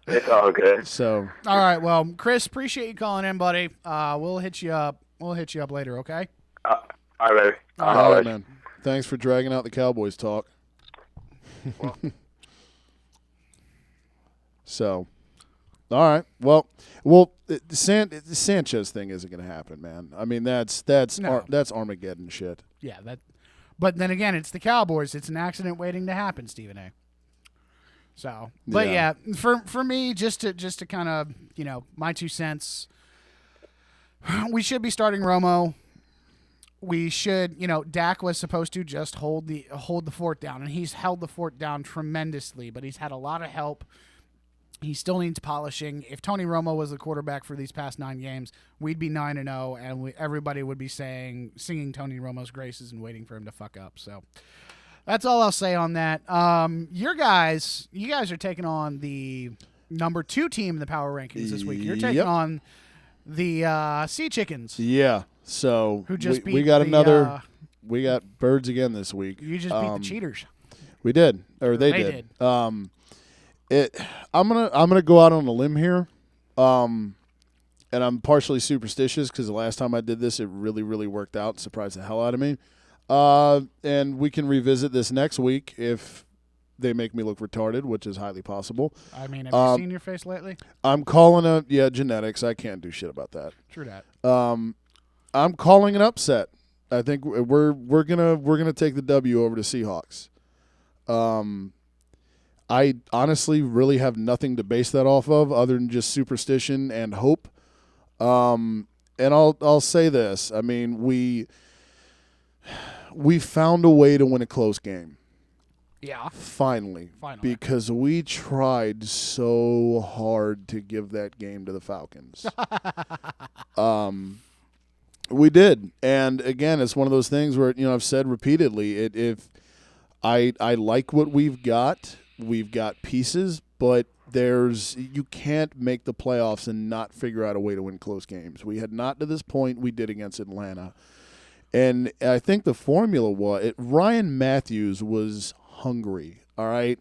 It's all good. So, All right. Well, Chris, appreciate you calling in, buddy. We'll hit you up. We'll hit you up later. Okay. Uh, all right, baby. All I'll right. all holler right, at you. man. Thanks for dragging out the Cowboys talk. Well, So, all right. Well, the Sanchez thing isn't going to happen, man. I mean, that's No. that's Armageddon shit. yeah. That. But then again, it's the Cowboys. It's an accident waiting to happen, Stephen A. So, but Yeah. yeah, for me, just to kind of my 2 cents. We should be starting Romo. We should, Dak was supposed to just hold the fort down, and he's held the fort down tremendously. But he's had a lot of help. He still needs polishing. If Tony Romo was the quarterback for these past 9 games, we'd be 9-0, and everybody would be singing Tony Romo's graces and waiting for him to fuck up. So that's all I'll say on that. You guys are taking on the number 2 team in the power rankings this week. You're taking Yep. on the Sea Chickens. Yeah. So Who just we beat got the, another. We got birds again this week. You just beat the cheaters. We did, or they did. I'm gonna go out on a limb here, and I'm partially superstitious because the last time I did this, it really, really worked out. Surprised the hell out of me. And we can revisit this next week if they make me look retarded, which is highly possible. I mean, have you seen your face lately? I'm calling it genetics. I can't do shit about that. True that. I'm calling an upset. I think we're gonna take the W over the Seahawks. I honestly really have nothing to base that off of other than just superstition and hope. And I'll say this. I mean, we found a way to win a close game. Yeah. Finally. Because we tried so hard to give that game to the Falcons. We did. And again, it's one of those things where, I've said repeatedly, if I like what we've got pieces, but you can't make the playoffs and not figure out a way to win close games. We had not to this point. We did against Atlanta. And I think the formula was Ryan Matthews was hungry, all right?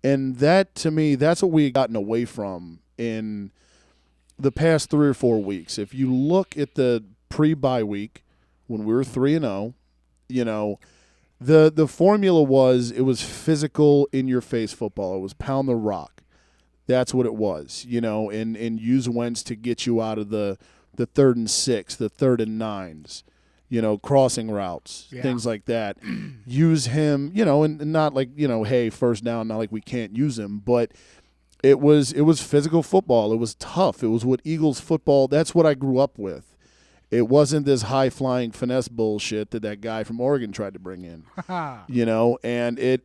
And that, to me, that's what we had gotten away from in the past 3 or 4 weeks. If you look at the pre-bye week when we were 3-0, the formula was it was physical, in-your-face football. It was pound the rock. That's what it was, and use Wentz to get you out of the 3rd and 6, the 3rd and 9s. Crossing routes, things like that. Use him, and not like, hey, first down, not like we can't use him, but it was physical football. It was tough. It was what Eagles football, that's what I grew up with. It wasn't this high-flying finesse bullshit that guy from Oregon tried to bring in, and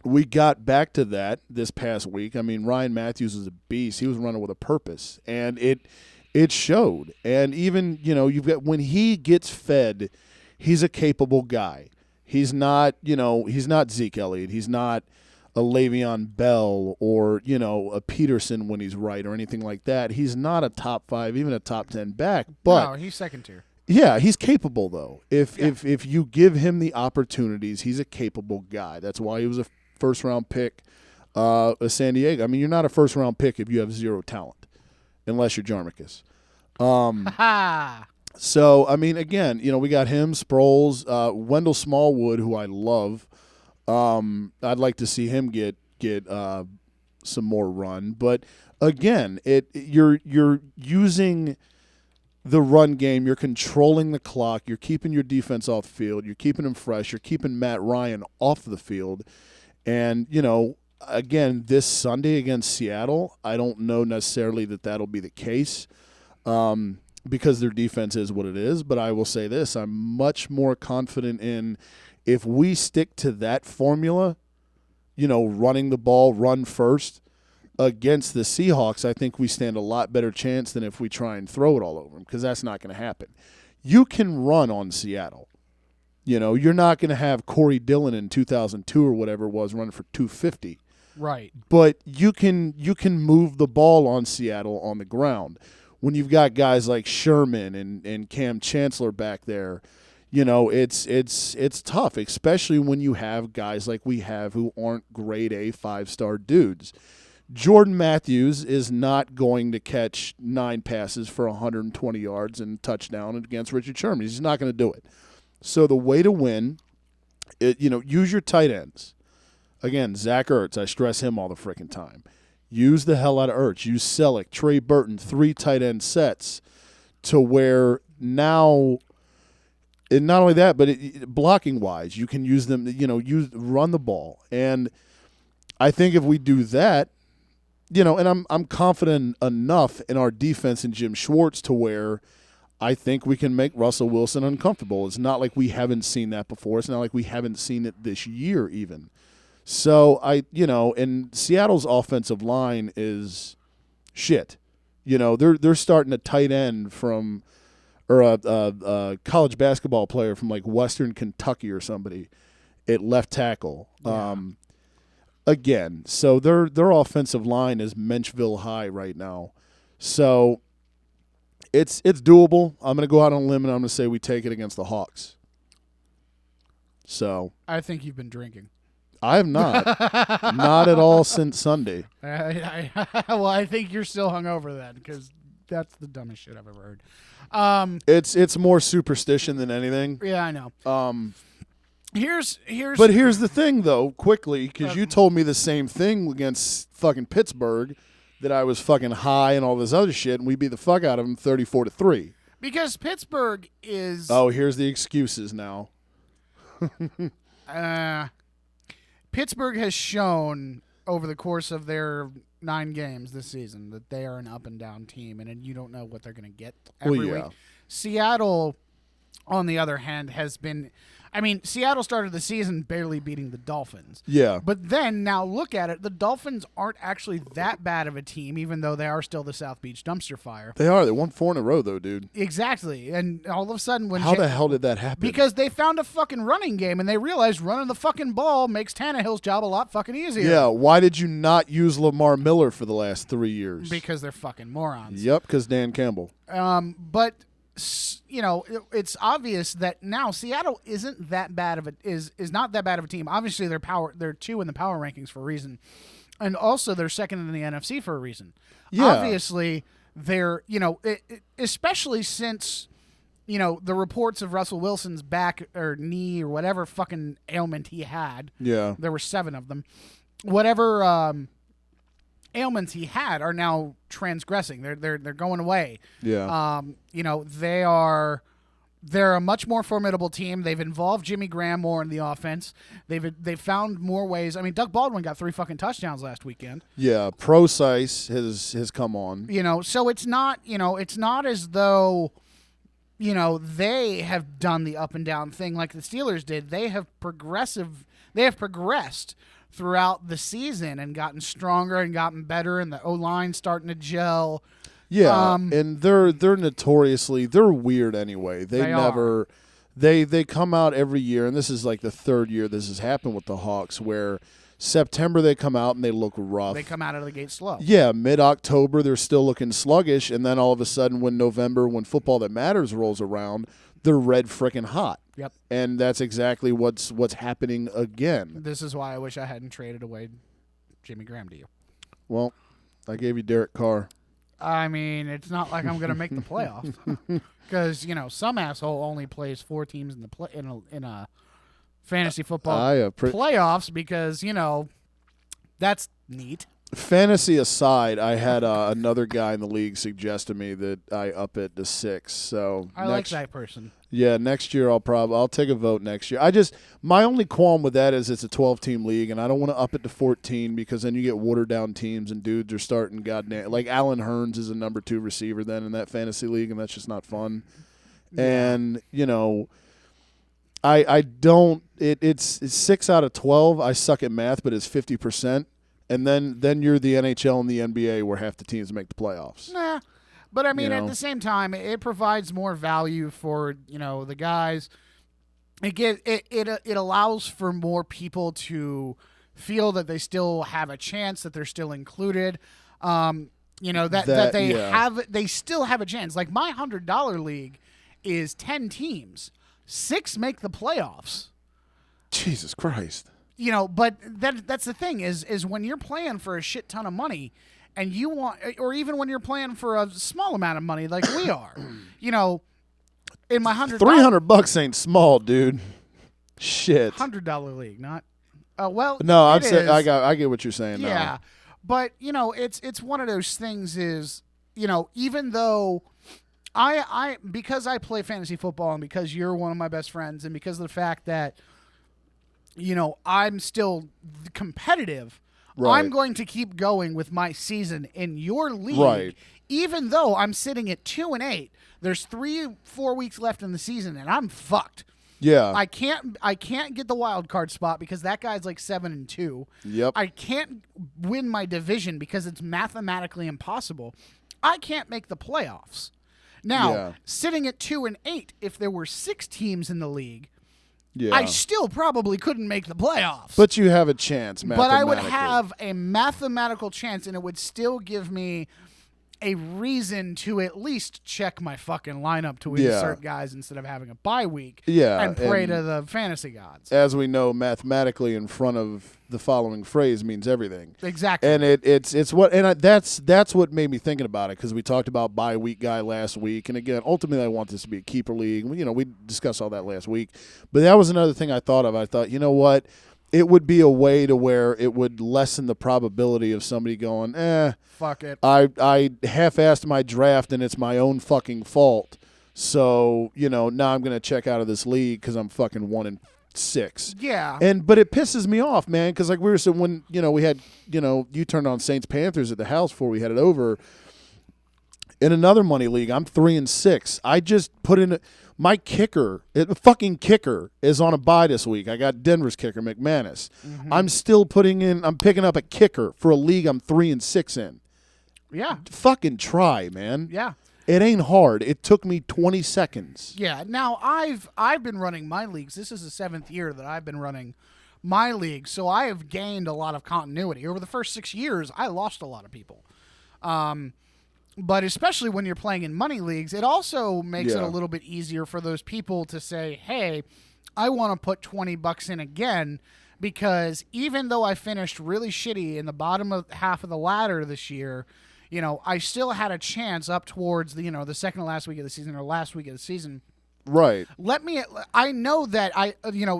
we got back to that this past week. I mean, Ryan Matthews was a beast. He was running with a purpose, and it showed. And even, you've got when he gets fed, he's a capable guy. He's not, he's not Zeke Elliott. He's not a Le'Veon Bell or, a Peterson when he's right or anything like that. He's not a top 5, even a top 10 back. But no, he's second tier. Yeah, he's capable though. If you give him the opportunities, he's a capable guy. That's why he was a first-round pick of San Diego. I mean, you're not a first-round pick if you have 0 talent, unless you're Jarmicus. So, I mean, again, we got him, Sproles, Wendell Smallwood, who I love. I'd like to see him get some more run. But again, you're using the run game. You're controlling the clock. You're keeping your defense off the field. You're keeping him fresh. You're keeping Matt Ryan off the field. And, again, this Sunday against Seattle, I don't know necessarily that'll be the case because their defense is what it is. But I will say this. I'm much more confident in if we stick to that formula, running the ball, run first, against the Seahawks, I think we stand a lot better chance than if we try and throw it all over them because that's not going to happen. You can run on Seattle. You're not going to have Corey Dillon in 2002 or whatever it was running for 250. Right. But you can move the ball on Seattle on the ground. When you've got guys like Sherman and Cam Chancellor back there, it's tough, especially when you have guys like we have who aren't grade A 5-star dudes. Jordan Matthews is not going to catch 9 passes for 120 yards and touchdown against Richard Sherman. He's not going to do it. So the way to win, use your tight ends. Again, Zach Ertz, I stress him all the freaking time. Use the hell out of Ertz. Use Selleck, Trey Burton, 3 tight end sets to where now, and not only that, but blocking-wise, you can use them, run the ball. And I think if we do that, and I'm confident enough in our defense and Jim Schwartz to where I think we can make Russell Wilson uncomfortable. It's not like we haven't seen that before. It's not like we haven't seen it this year even. So and Seattle's offensive line is shit. They're starting a tight end from or a college basketball player from like Western Kentucky or somebody at left tackle. Yeah. Again, so their offensive line is Menchville high right now. So it's doable. I'm going to go out on a limb and I'm going to say we take it against the Hawks. So I think you've been drinking. I have not. Not at all since Sunday. Well, I think you're still hungover then because that's the dumbest shit I've ever heard. It's more superstition than anything. Yeah, I know. But here's the thing, though, quickly, because you told me the same thing against fucking Pittsburgh, that I was fucking high and all this other shit, and we beat the fuck out of them 34-3. Because Pittsburgh is. Oh, here's the excuses now. Pittsburgh has shown over the course of their 9 games this season that they are an up and down team, and you don't know what they're going to get every week. Seattle, on the other hand, has been. I mean, Seattle started the season barely beating the Dolphins. Yeah. But then, now look at it. The Dolphins aren't actually that bad of a team, even though they are still the South Beach dumpster fire. They are. They won 4 in a row, though, dude. Exactly. And all of a sudden, when How the hell did that happen? Because they found a fucking running game, and they realized running the fucking ball makes Tannehill's job a lot fucking easier. Yeah. Why did you not use Lamar Miller for the last 3 years? Because they're fucking morons. Yep, because Dan Campbell. But it's obvious that now Seattle isn't that bad of a is not that bad of a team. Obviously, they're 2 in the power rankings for a reason, and also they're second in the NFC for a reason. Yeah. Obviously, they're especially since the reports of Russell Wilson's back or knee or whatever fucking ailment he had. Yeah, there were 7 of them. Whatever ailments he had are now transgressing. They're going away. Yeah. They're a much more formidable team. They've involved Jimmy Graham more in the offense. They've found more ways. I mean, Doug Baldwin got 3 fucking touchdowns last weekend. Yeah, Procise has come on. So it's not as though they have done the up and down thing like the Steelers did. They have progressed throughout the season and gotten stronger and gotten better, and the O-line starting to gel. Yeah, and they're notoriously they're weird anyway. They come out every year, and this is like the 3rd year this has happened with the Hawks, where September they come out and they look rough. They come out of the gate slow. Yeah, mid-October they're still looking sluggish, and then all of a sudden when Football That Matters rolls around, they're red frickin' hot. Yep. And that's exactly what's happening again. This is why I wish I hadn't traded away Jimmy Graham to you. Well, I gave you Derek Carr. I mean, it's not like I'm going to make the playoffs because some asshole only plays 4 teams in the in a fantasy football playoffs because that's neat. Fantasy aside, I had another guy in the league suggest to me that I up it to 6. So I like that person. Yeah, next year I'll take a vote next year. My only qualm with that is it's a 12-team league, and I don't want to up it to 14 because then you get watered down teams and dudes are starting goddamn like Allen Hurns is a number 2 receiver then in that fantasy league, and that's just not fun. Yeah. And I don't. It's 6 out of 12. I suck at math, but it's 50%. And then you're the NHL and the NBA where half the teams make the playoffs. Nah, but I mean, at the same time, it provides more value for the guys. It allows for more people to feel that they still have a chance, that they're still included. They still have a chance. Like my $100 league is 10 teams, 6 make the playoffs. Jesus Christ. but that's the thing is when you're playing for a shit ton of money and you want, or even when you're playing for a small amount of money like we are, in my $300 ain't small, dude. Shit. $100 league, not. Well, no, I'm saying I get what you're saying. Yeah, now. but it's one of those things. Is even though because I play fantasy football and because you're one of my best friends and because of the fact that I'm still competitive, right. I'm going to keep going with my season in your league, right. even though I'm sitting at 2-8. There's 3-4 weeks left in the season, and I'm fucked. Yeah, I can't get the wild card spot because that guy's like 7-2. Yep. I can't win my division because it's mathematically impossible. I can't make the playoffs. Now, sitting at 2-8, if there were 6 teams in the league, I still probably couldn't make the playoffs. But you have a chance, but I would have a mathematical chance, and it would still give me a reason to at least check my fucking lineup to insert guys instead of having a bye week and pray to the fantasy gods. As we know, mathematically in front of the following phrase means everything. Exactly. And it's what, and that's what made me thinking about it, because we talked about bye week guy last week, and again, ultimately I want this to be a keeper league. We discussed all that last week, but that was another thing I thought of. I thought, you know what? It would be a way to where it would lessen the probability of somebody going, fuck it. I half-assed my draft and it's my own fucking fault. So, now I'm going to check out of this league because I'm fucking 1-6. Yeah. But it pisses me off, man, because like we were saying when, we had, you turned on Saints-Panthers at the house before we had it over. In another money league, I'm 3-6. I just put in my kicker. Fucking kicker is on a bye this week. I got Denver's kicker, McManus. Mm-hmm. I'm still I'm picking up a kicker for a league I'm 3-6 in. Yeah. Fucking try, man. Yeah. It ain't hard. It took me 20 seconds. Yeah. Now I've been running my leagues. This is the 7th year that I've been running my league, so I have gained a lot of continuity. Over the first 6 years, I lost a lot of people. But especially when you're playing in money leagues, it also makes it a little bit easier for those people to say, hey, I want to put $20 in again, because even though I finished really shitty in the bottom of half of the ladder this year, I still had a chance up towards the second to last week of the season or last week of the season. Right. I know that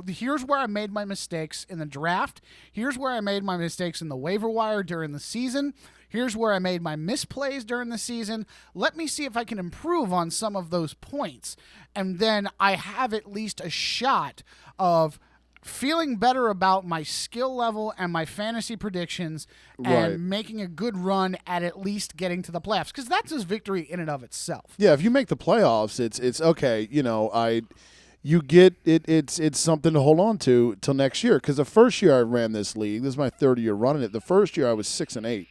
here's where I made my mistakes in the draft. Here's where I made my mistakes in the waiver wire during the season. Here's where I made my misplays during the season. Let me see if I can improve on some of those points. And then I have at least a shot of feeling better about my skill level and my fantasy predictions and making a good run at least getting to the playoffs. Because that's his victory in and of itself. Yeah, if you make the playoffs, it's okay. You get it. It's something to hold on to till next year. Because the first year I ran this league, this is my 3rd year running it. The first year I was 6-8.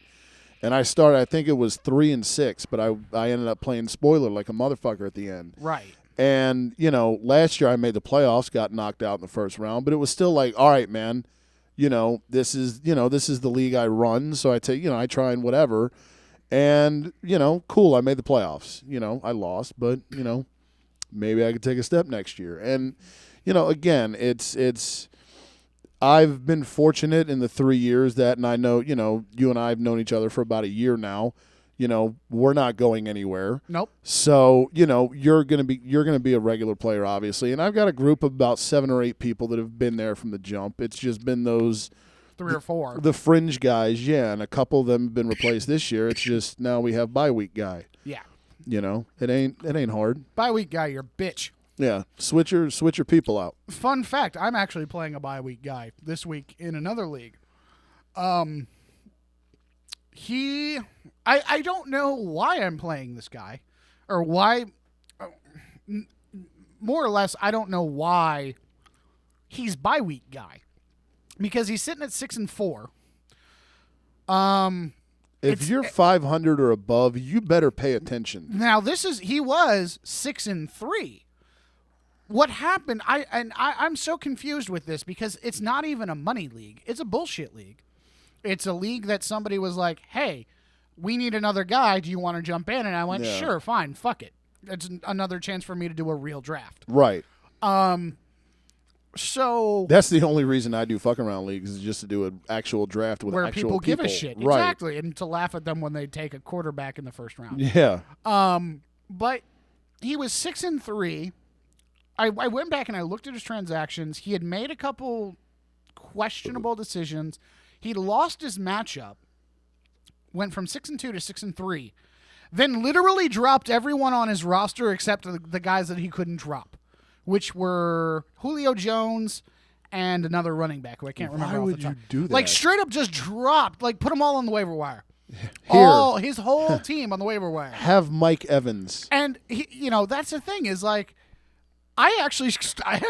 And I started, I think it was 3-6, but I ended up playing spoiler like a motherfucker at the end. Right. And, last year I made the playoffs, got knocked out in the first round, but it was still like, all right, man, this is the league I run. So I I try and whatever. And, cool, I made the playoffs. I lost, but, maybe I could take a step next year. And, again, it's I've been fortunate in the 3 years that, and I know, you and I have known each other for about a year now. We're not going anywhere. Nope. So, you're gonna be a regular player, obviously. And I've got a group of about 7 or 8 people that have been there from the jump. It's just been those 3 or 4. The fringe guys, and a couple of them have been replaced this year. It's just now we have bye week guy. Yeah. It ain't hard. Bye week guy, you're a bitch. Yeah, switch your people out. Fun fact, I'm actually playing a bye week guy this week in another league. I don't know why I'm playing this guy, or why, more or less, I don't know why he's bye week guy, because he's sitting at 6-4. If you're 500 or above, you better pay attention. Now he was 6-3. What happened? I'm so confused with this, because it's not even a money league. It's a bullshit league. It's a league that somebody was like, hey, we need another guy. Do you want to jump in? And I went, sure, fine, fuck it. It's another chance for me to do a real draft. Right. So That's the only reason I do fuck around leagues is just to do an actual draft with where actual people give a shit. Right. Exactly. And to laugh at them when they take a quarterback in the first round. Yeah. But he was 6-3. I went back and I looked at his transactions. He had made a couple questionable decisions. He lost his matchup. Went from 6-2 to 6-3. Then literally dropped everyone on his roster except the guys that he couldn't drop, which were Julio Jones and another running back who I can't remember. Why off would the you top. do that? Like straight up just dropped, like put them all on the waiver wire. Here. His whole team on the waiver wire. Have Mike Evans. And that's the thing is like, I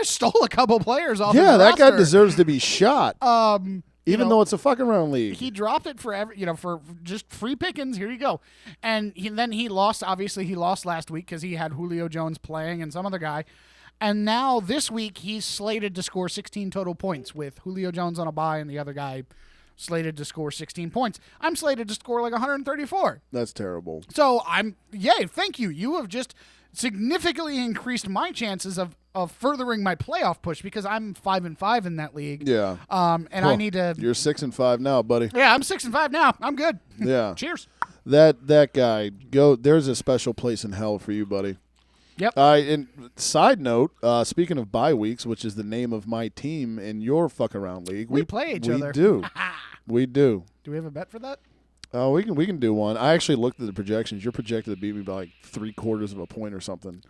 stole a couple players off. Yeah, his that guy roster. deserves to be shot. Even though it's a fucking round league. He dropped it for just free pickings. Here you go. And then he lost. Obviously, he lost last week because he had Julio Jones playing and some other guy. And now this week he's slated to score 16 total points with Julio Jones on a bye and the other guy slated to score 16 points. I'm slated to score like 134. That's terrible. So thank you. You have just significantly increased my chances of furthering my playoff push because I'm 5-5 in that league. Yeah. I need to. You're 6-5 now, buddy. Yeah, I'm 6-5 now. I'm good. Yeah. Cheers. That guy, there's a special place in hell for you, buddy. Yep. And side note, speaking of bye weeks, which is the name of my team in your fuck around league, we play each other. We do. We do. Do we have a bet for that? Oh, we can do one. I actually looked at the projections. You're projected to beat me by like 3/4 of a point or something.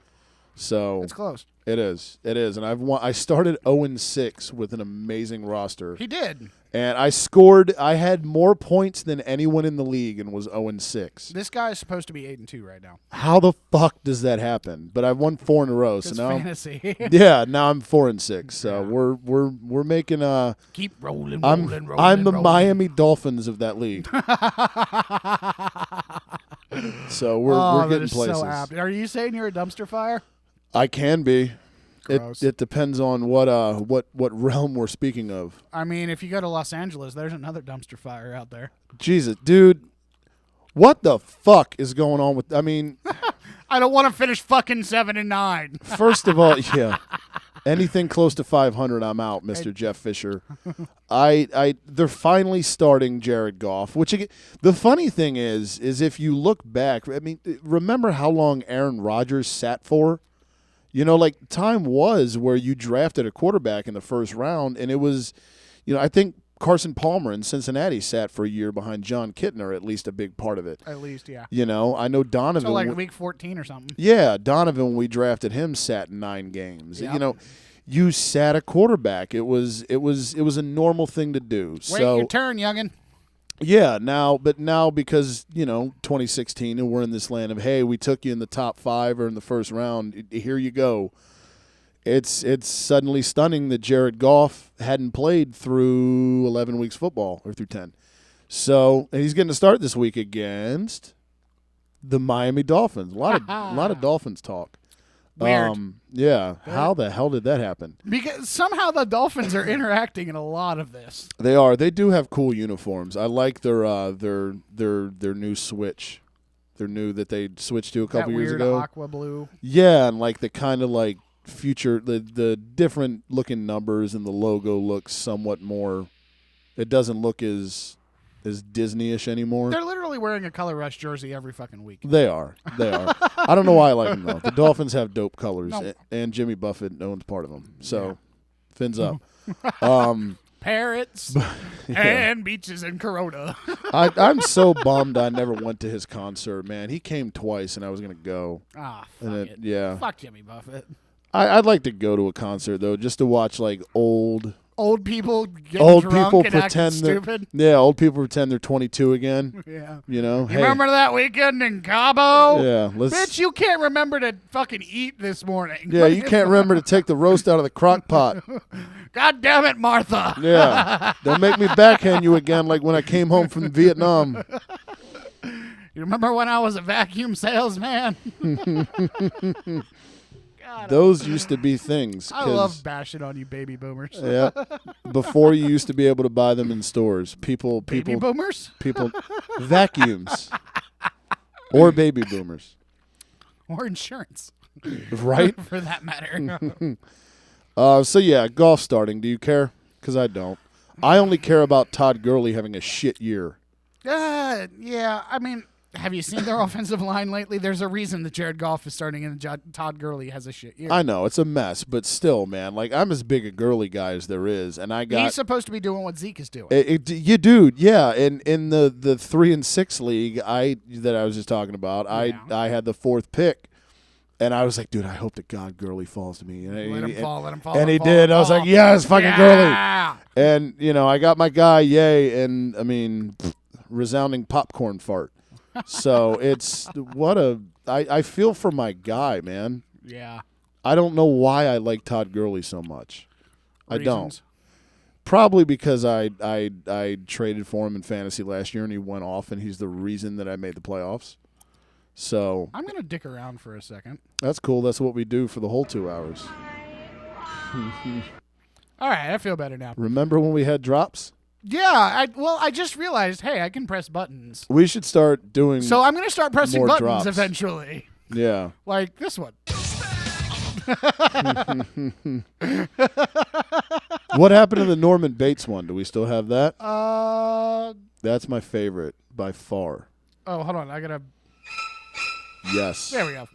So It's close. It is, and I started 0-6 with an amazing roster. He did. And I had more points than anyone in the league and was 0-6. This guy is supposed to be 8-2 right now. How the fuck does that happen? But I've won 4 in a row, so It's now fantasy. yeah, now I'm 4-6. So we're making Keep rolling. I'm the rolling. Miami Dolphins of that league. So we're getting places. So apt. Are you saying you're a dumpster fire? I can be. Gross. It depends on what realm we're speaking of. I mean, if you go to Los Angeles, there's another dumpster fire out there. Jesus, dude. What the fuck is going on with I mean I don't want to finish fucking 7-9. First of all, yeah. Anything close to 500, I'm out, Mr. Jeff Fisher. They're finally starting Jared Goff, which the funny thing is if you look back, I mean, remember how long Aaron Rodgers sat for? You know, like time was where you drafted a quarterback in the first round, and it was, I think Carson Palmer in Cincinnati sat for a year behind John Kittner, at least a big part of it. At least, yeah. I know Donovan. So like week 14 or something. Yeah, Donovan, when we drafted him, sat 9 games. Yep. You sat a quarterback. It was a normal thing to do. Wait your turn, youngin'. Yeah, now because 2016 and we're in this land of hey, we took you in the top 5 or in the first round. Here you go. It's suddenly stunning that Jared Goff hadn't played through 11 weeks football or through 10. So and he's getting to start this week against the Miami Dolphins. A lot of Dolphins talk. Weird. Yeah. How the hell did that happen? Because somehow the Dolphins are interacting in a lot of this. They are. They do have cool uniforms. I like their new switch. Their new that they switched to a couple years ago. That weird aqua blue. Yeah, and like the kind of like future the different looking numbers and the logo looks somewhat more. It doesn't look as Disney-ish anymore. They're literally wearing a Color Rush jersey every fucking week. They are. I don't know why I like them, though. The Dolphins have dope colors, No. and Jimmy Buffett owns part of them. So, fins up. Parrots Yeah. and beaches and Corona. I'm so bummed I never went to his concert, man. He came twice, and I was going to go. Fuck And it. yeah. Fuck Jimmy Buffett. I'd like to go to a concert, though, just to watch, like, old people getting drunk people and acting pretend stupid. old people pretend they're 22 again. Yeah. You know? You remember that weekend in Cabo? Yeah. Bitch, you can't remember to fucking eat this morning. Yeah, you can't remember to take the roast out of the crock pot. God damn it, Martha. Yeah. Don't make me backhand you again like when I came home from Vietnam. You remember when I was a vacuum salesman? God, Those used to be things. I love bashing on you baby boomers. Yeah. Before you used to be able to buy them in stores. People Baby boomers? vacuums. Or baby boomers. Or insurance. Right? For that matter. So yeah, golf starting. Do you care? Because I don't. I only care about Todd Gurley having a shit year. Yeah. I mean, have you seen their offensive line lately? There's a reason that Jared Goff is starting and Todd Gurley has a shit year. I know it's a mess, but still, man. Like I'm as big a Gurley guy as there is, and He's supposed to be doing what Zeke is doing. You dude, yeah. In the 3-6 league, that I was just talking about, Yeah. I had the 4th pick, and I was like, dude, I hope to God Gurley falls to me. And Let him fall. And he did. I was like, yes, fucking yeah! Gurley. And I got my guy, yay, and I mean, resounding popcorn fart. So it's I feel for my guy, man. Yeah. I don't know why I like Todd Gurley so much. Reasons. I don't. Probably because I traded for him in fantasy last year and he went off and he's the reason that I made the playoffs. So I'm gonna dick around for a second. that's cool. That's what we do for the whole 2 hours. All right, I feel better now. Remember when we had drops? Yeah, I just realized, hey, I can press buttons. We should start doing So I'm going to start pressing more buttons drops. eventually. Yeah. Like this one. What happened to the Norman Bates one? Do we still have that? Oh, That's my favorite by far. hold on. I got to Yes. There we go.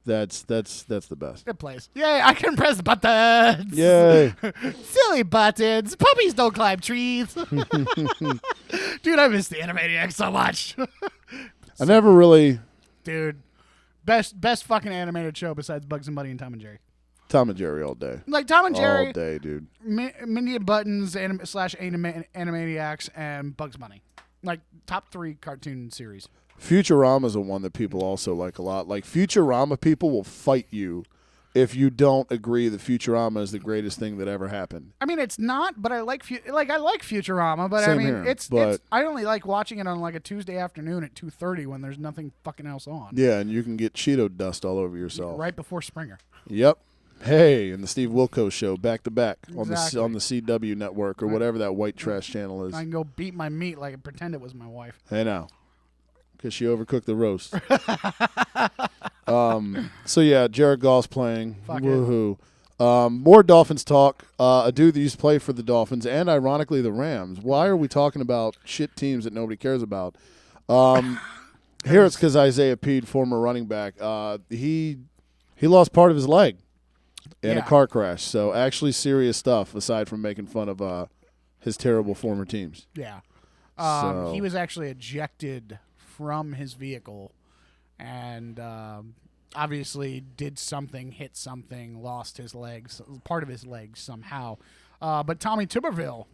That's the best. Good place. Yay, I can press buttons. Yay. Silly buttons. Puppies don't climb trees. Dude, I miss the Animaniacs so much. I never really Dude, best fucking animated show besides Bugs and Buddy and Tom and Jerry. Tom and Jerry all day. Like Tom and Jerry, All day, dude. Mindy and Buttons, Animaniacs, and Bugs Bunny. Like top 3 cartoon series. Futurama's a one that people also like a lot. Like Futurama people will fight you if you don't agree that Futurama is the greatest thing that ever happened. I mean, it's not, but I like Futurama. But Same I mean, here, it's but- I only like watching it on like a Tuesday afternoon at 2:30 when there's nothing fucking else on. Yeah, and you can get Cheeto dust all over yourself. Right before Springer. Yep. Hey, and the Steve Wilkos show back to back Exactly. on the CW network or whatever that white trash channel is. I can go beat my meat like and pretend it was my wife. Hey now, because she overcooked the roast. So yeah, Jared Goff's playing. Fuck it. Woohoo! More Dolphins talk. A dude that used to play for the Dolphins and ironically the Rams. Why are we talking about shit teams that nobody cares about? Here it's because Isaiah Peed, former running back, he lost part of his leg in a Yeah. car crash. So actually serious stuff aside from making fun of his terrible former teams. Yeah. So- He was actually ejected from his vehicle and obviously hit something, lost his legs, part of his legs somehow. But Tommy Tuberville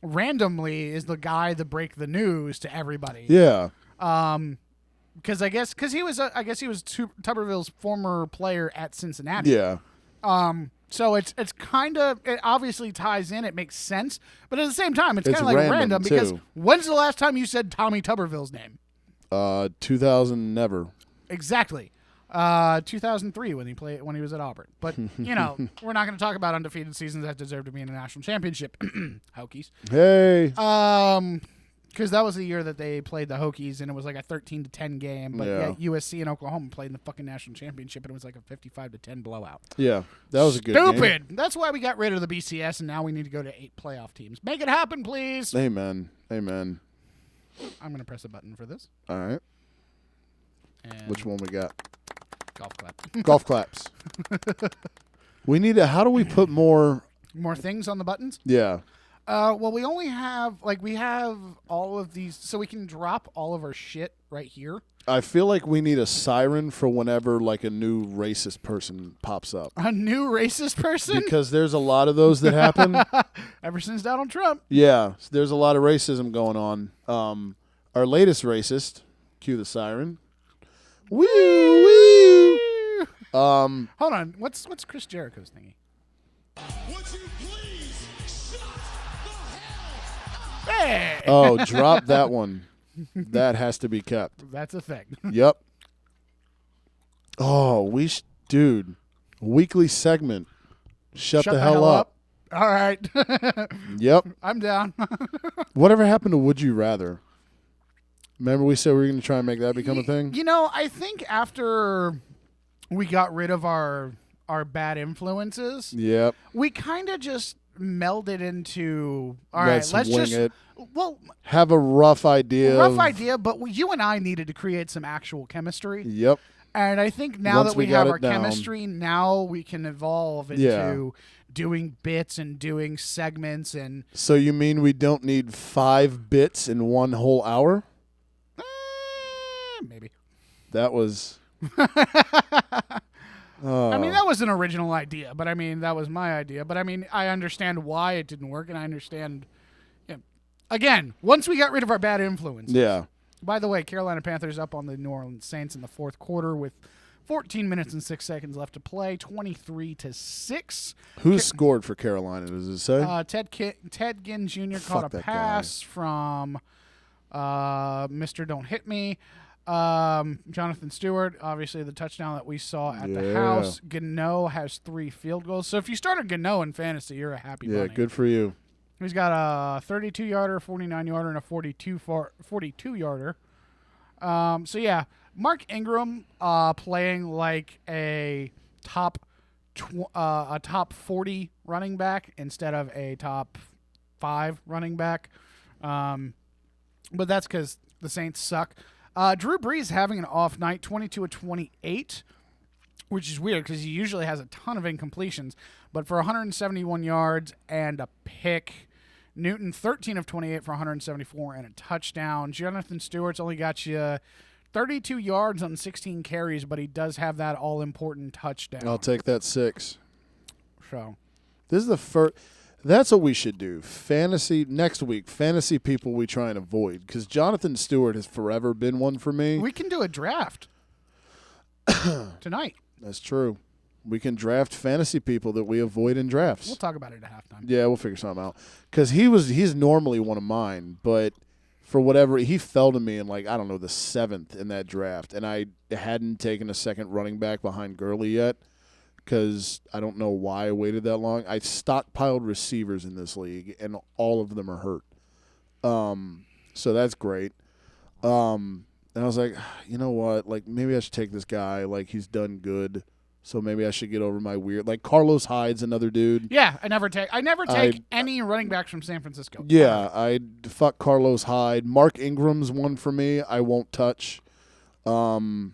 randomly is the guy that break the news to everybody. Yeah. Because he was Tuberville's former player at Cincinnati. Yeah. So it's kind of, it obviously ties in. It makes sense, but at the same time, it's It's kind of like random, because too. when's the last time you said Tommy Tuberville's name? 2000 never. Exactly. 2003 when he was at Auburn. But we're not going to talk about undefeated seasons that deserve to be in a national championship. Hokies. Hey. Because that was the year that they played the Hokies, and it was like a 13-10 game. But Yeah. yet USC and Oklahoma played in the fucking national championship, and it was like a 55-10 blowout. Yeah. That was a good game. Stupid. That's why we got rid of the BCS, and now we need to go to 8 playoff teams. Make it happen, please. Amen. Amen. I'm going to press a button for this. All right. And Which one we got? golf clap. Golf claps. We need to. How do we put more? More things on the buttons? Yeah. Well, we only have, we have all of these, so we can drop all of our shit right here. I feel like we need a siren for whenever like a new racist person pops up. A new racist person? Because there's a lot of those that happen. Ever since Donald Trump. Yeah, there's a lot of racism going on. Our latest racist, cue the siren. Woo woo. Hold on. What's Chris Jericho's thingy? Would you please shut the hell up? Hey! Oh, drop that one. That has to be kept. That's a thing. Yep. Oh, dude. Weekly segment. Shut the hell up. All right. Yep. I'm down. Whatever happened to Would You Rather? Remember we said we were going to try and make that become a thing? I think after we got rid of our our bad influences, Yep. we kind of just melded into Let's let's wing just it. well, Have a rough idea. but you and I needed to create some actual chemistry. Yep. And I think now Once that we we got have it our down. chemistry, now we can evolve into doing bits and doing segments and So you mean we don't need 5 bits in one whole hour? maybe. That was. I mean, that was an original idea, but I mean, that was my idea. But I mean, I understand why it didn't work, and I understand. Again, once we got rid of our bad influence. Yeah. By the way, Carolina Panthers up on the New Orleans Saints in the fourth quarter with 14 minutes and 6 seconds left to play, 23-6. Who scored for Carolina? Does it say? Ted Ginn Jr. Fuck caught a that pass from Mr. Don't Hit Me. Jonathan Stewart, obviously the touchdown that we saw at the house. Gano has 3 field goals. So if you started Gano in fantasy, you're a happy bunny. Good for you. He's got a 32-yarder, 49-yarder, and a 42-yarder. So, yeah, Mark Ingram playing like a top 40 running back instead of a top 5 running back. But that's because the Saints suck. Drew Brees having an off night, 22-28, which is weird because he usually has a ton of incompletions. But for 171 yards and a pick, Newton 13 of 28 for 174 and a touchdown. Jonathan Stewart's only got you 32 yards on 16 carries, but he does have that all-important touchdown. I'll take that 6. So This is the first. That's what we should do. Fantasy next week. Fantasy people we try and avoid because Jonathan Stewart has forever been one for me. we can do a draft tonight. That's true. We can draft fantasy people that we avoid in drafts. We'll talk about it at halftime. Yeah, we'll figure something out. Because he's normally one of mine, but for whatever, he fell to me in the 7th in that draft, and I hadn't taken a second running back behind Gurley yet because I don't know why I waited that long. I stockpiled receivers in this league, and all of them are hurt. So that's great. And I was like, you know what? Maybe I should take this guy. He's done good. So maybe I should get over my weird. Carlos Hyde's another dude. Yeah, I never take any running backs from San Francisco. Yeah, I'd fuck Carlos Hyde. Mark Ingram's one for me. I won't touch. Eddie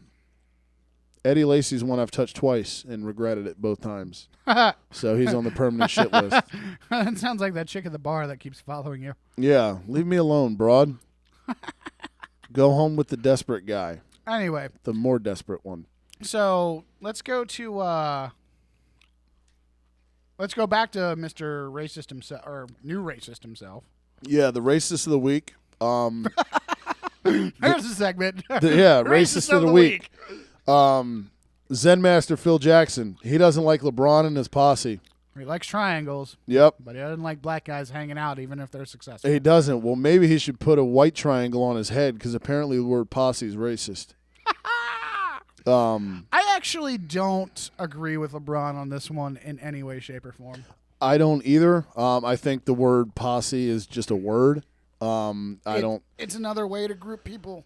Lacy's one I've touched twice and regretted it both times. So he's on the permanent shit list. That sounds like that chick at the bar that keeps following you. Yeah, leave me alone, broad. Go home with the desperate guy. Anyway, The more desperate one. so let's go back to Mr. Racist himself, or new racist himself. Yeah, the racist of the week. There's a segment. Racist of the week. Zen Master Phil Jackson. He doesn't like LeBron and his posse. He likes triangles, Yep. but he doesn't like black guys hanging out, even if they're successful. He doesn't. Well, maybe he should put a white triangle on his head because apparently the word posse is racist. I actually don't agree with LeBron on this one in any way, shape, or form. I don't either. I think the word posse is just a word. It's another way to group people.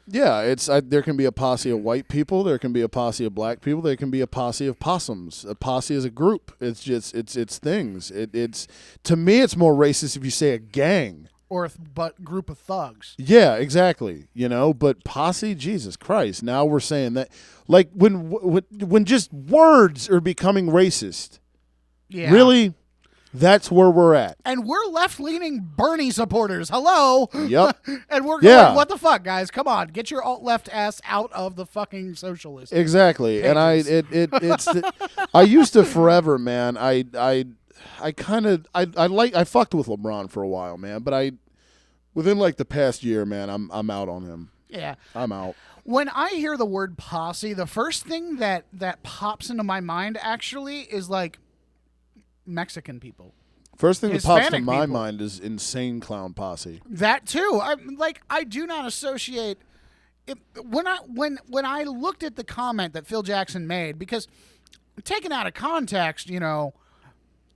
Yeah, there can be a posse of white people. There can be a posse of black people. There can be a posse of possums. A posse is a group. It's just it's things. It's to me, it's more racist if you say a gang. Or but group of thugs. Yeah, exactly. But posse, Jesus Christ. Now we're saying that, when just words are becoming racist. Yeah. Really, that's where we're at. And we're left-leaning Bernie supporters. Hello. Yep. And we're going, Yeah. what the fuck, guys? Come on, get your alt-left ass out of the fucking socialist. Exactly. pages. And I used to forever, man. I fucked with LeBron for a while, man, but within the past year, man, I'm out on him. Yeah. I'm out. When I hear the word posse, the first thing that pops into my mind actually is Mexican people. First thing that pops to Hispanic my people. mind is Insane Clown Posse. That too. I do not associate it when I looked at the comment that Phil Jackson made, because taken out of context,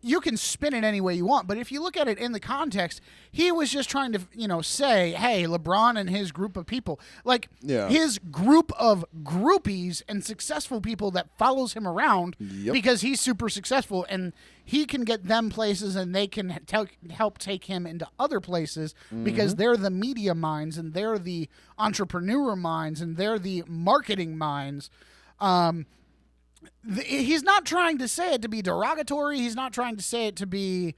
you can spin it any way you want, but if you look at it in the context, he was just trying to, say, hey, LeBron and his group of people, like his group of groupies and successful people that follows him around because he's super successful and he can get them places and they can help take him into other places because they're the media minds and they're the entrepreneur minds and they're the marketing minds. He's not trying to say it to be derogatory. He's not trying to say it to be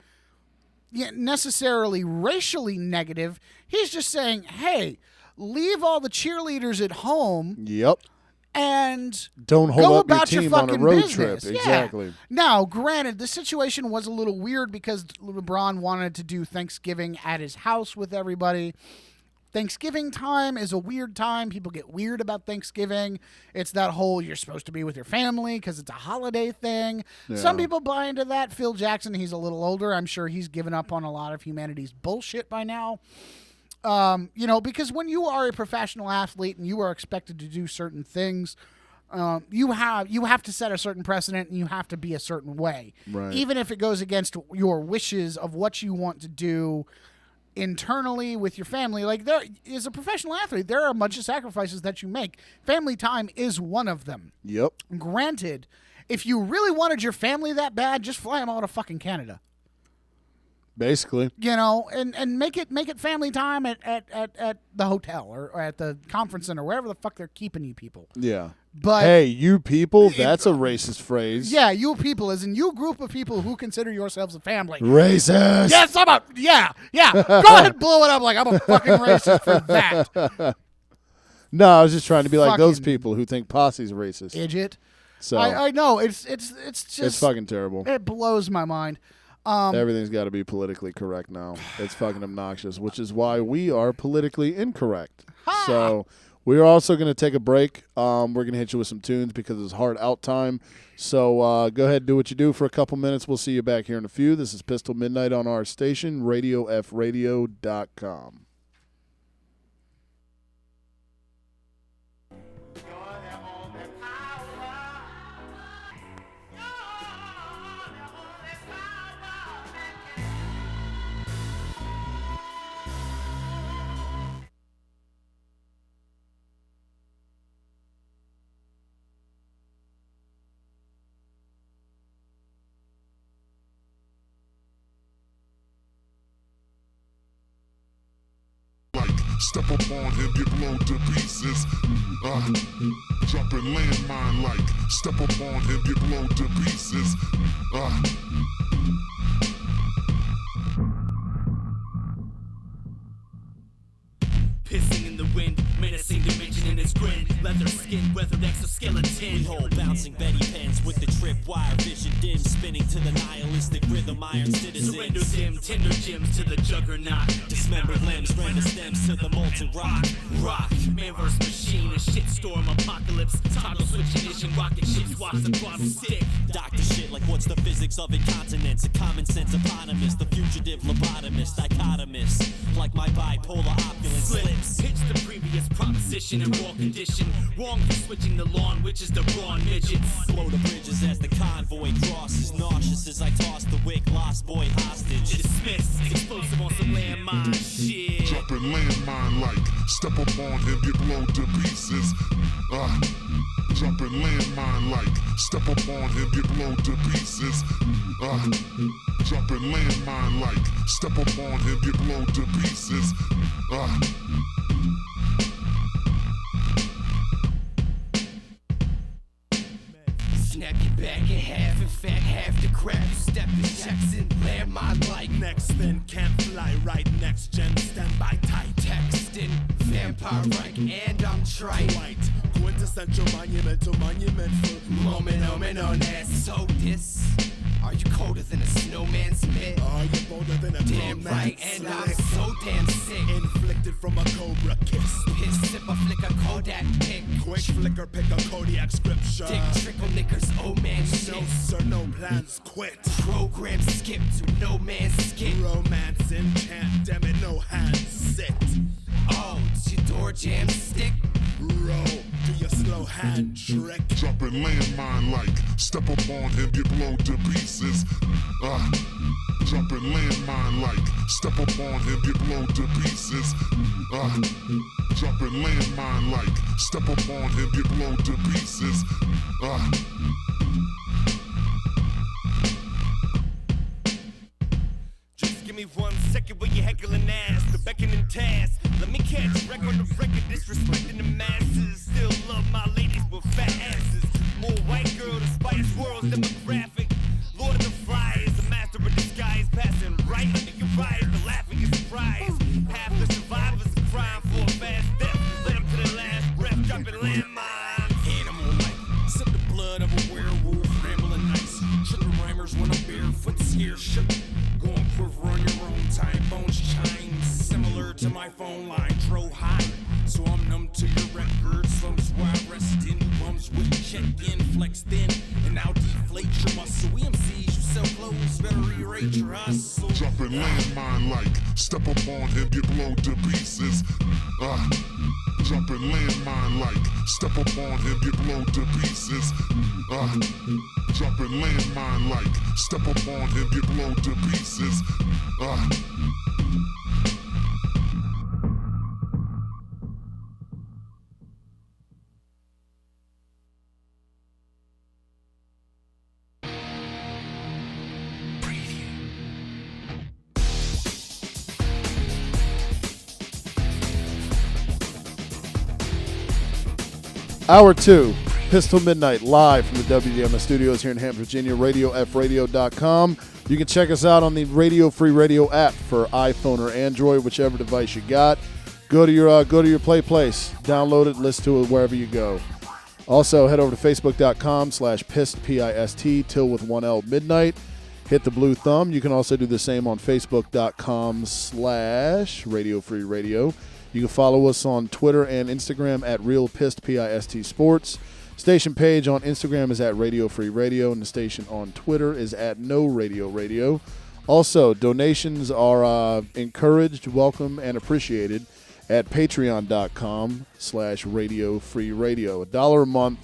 necessarily racially negative. He's just saying, hey, leave all the cheerleaders at home. Yep. And don't hold go up about your your team on a fucking road business. trip. Exactly. Yeah. Now, granted, the situation was a little weird because LeBron wanted to do Thanksgiving at his house with everybody. Thanksgiving time is a weird time. People get weird about Thanksgiving. It's that whole you're supposed to be with your family because it's a holiday thing. Yeah. Some people buy into that. Phil Jackson, he's a little older. I'm sure he's given up on a lot of humanity's bullshit by now. Because when you are a professional athlete and you are expected to do certain things, you have to set a certain precedent and you have to be a certain way. Right. Even if it goes against your wishes of what you want to do internally with your family. Like, there is a professional athlete, there are a bunch of sacrifices that you make. Family time is one of them. Yep. Granted, if you really wanted your family that bad, just fly them all to fucking Canada. Basically. And make it family time at the hotel or at the conference center, wherever the fuck they're keeping you people. Yeah. But hey, you people, that's a racist phrase. Yeah, you people, as in you group of people who consider yourselves a family. Racist. Yes, yeah. Go ahead and blow it up like I'm a fucking racist for that. No, I was just trying to be like those Fucking people who think Posse's racist. Idiot. So I know it's just it's fucking terrible. It blows my mind. Everything's got to be politically correct now. It's fucking obnoxious, which is why we are politically incorrect. Ha! So we're also going to take a break. We're going to hit you with some tunes because it's hard out time. So go ahead and do what you do for a couple minutes. We'll see you back here in a few. This is PIST Til Midnight on our station, RadioFradio.com. Step up on him, get blown to pieces. Jumping landmine like. Step up on him, get blown to pieces. Pissing in the wind, menacing dimension in its grin. Leather skin, weathered exoskeleton. We hold bouncing Betty pens with the tripwire vision dim. Spinning to the nihilistic rhythm, iron citizens. Surrender dim, tender gems to the juggernaut. Dismembered limbs, render stems to the molten rock. Rock, man versus machine, a shitstorm apocalypse. Toggle switch ignition, rocket ships, walks across the stick. Doctor shit, like what's the physics of incontinence? A common sense eponymous, the fugitive lobotomist, dichotomist. Like my bipolar opulence slips. Pitch the previous proposition in raw condition. Wrong for switching the lawn, which is the raw midgets. Blow the bridges as the convoy crosses. Nauseous as I toss the wig, lost boy hostage. Dismiss, explosive on some landmine shit. Jumping landmine like. Step up on him, get blown to pieces. Jumping landmine like. Step up on him, get blown to pieces. Jumping landmine like. Step up on him, get blown to pieces. Snap your back in half, in fact, half the crap. Step in checks and landmine like. Next then can't fly right, next gen standby tight. Texting, vampire rank, and I'm trite. White, quintessential monumental, monumental. Moment, so this. Are you colder than a snowman's mitt? Are you bolder than a damn right, and I'm so damn sick. Inflicted from a cobra kiss. Piss, sip a flick a Kodak pick. Quick flicker, pick a Kodiak scripture. Dick, trickle knickers, oh man shit. No sir, no plans, quit. Program skip to no man's skip. Romance enchant, damn it, no hands sit. Oh, does your door jam stick? Roll, do your slow Hail Patrick. Jumping landmine like step up on him, get blown to pieces. Jumping landmine like step up on him, get blown to pieces. Jumping landmine like step up on him, get blown to pieces. Just give me 1 second while you heckling ass, the beckoning task. Let me catch wreck on the record, disrespecting the masses. Still love my ladies with fat asses. More white girl to spice world's demographic. Lord of the Flies, the master of disguise, passing right under your eyes, the laughing is surprise. Half the survivors are crying for a fast death. Let them to the last breath, dropping landmines. Animal like, sip the blood of a werewolf, rambling nice. Shut the rhymers when I'm barefoot, scared shook. Going quiver on your own time, bones chime. Similar to my phone line, throw high. So I'm numb to your record, slums where I rest in. Bums with check-in, flex thin, and now deflate your muscle. EMCs, you sell clothes, better re-rate your hustle. Jumping landmine like step up on him, get blown to pieces. Jumping landmine like step up on him, get blown to pieces. Jumping landmine like step up on him, get blown to pieces. Hour 2, PIST Til Midnight, live from the WDMS studios here in Hampton, Virginia, radiofradio.com. You can check us out on the Radio Free Radio app for iPhone or Android, whichever device you got. Go to your Play Place, download it, listen to it wherever you go. Also, head over to facebook.com/PIST, P-I-S-T, till with 1L, midnight. Hit the blue thumb. You can also do the same on facebook.com/Radio Free Radio. You can follow us on Twitter and Instagram at RealPist, P-I-S-T Sports. Station page on Instagram is at Radio Free Radio, and the station on Twitter is at No Radio Radio. Also, donations are encouraged, welcome, and appreciated at patreon.com/Radio Free Radio. $1 a month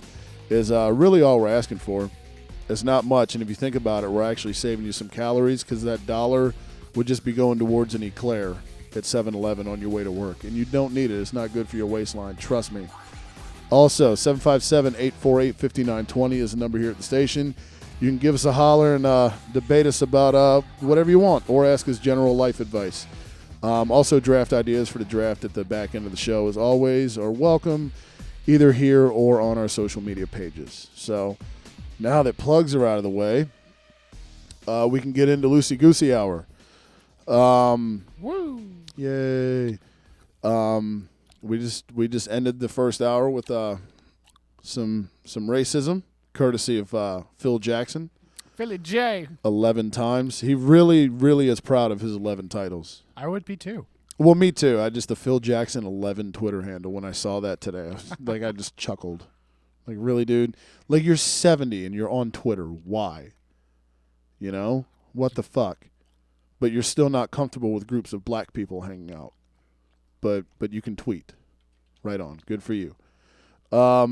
is really all we're asking for. It's not much, and if you think about it, we're actually saving you some calories because that $1 would just be going towards an eclair at 7-Eleven on your way to work, and you don't need it. It's not good for your waistline, trust me. Also, 757-848-5920 is the number here at the station. You can give us a holler and debate us about whatever you want or ask us general life advice. Also, draft ideas for the draft at the back end of the show, as always, are welcome either here or on our social media pages. So now that plugs are out of the way, we can get into Loosey Goosey Hour. Woo! Yay! We just ended the first hour with some racism, courtesy of Phil Jackson. Philly J. 11 times. He really, really is proud of his 11 titles. I would be too. Well, me too. The Phil Jackson 11 Twitter handle. When I saw that today, I just chuckled. Like, really, dude? Like, you're 70 and you're on Twitter. Why? You know? What the fuck? But you're still not comfortable with groups of black people hanging out. But you can tweet. Right on. Good for you. All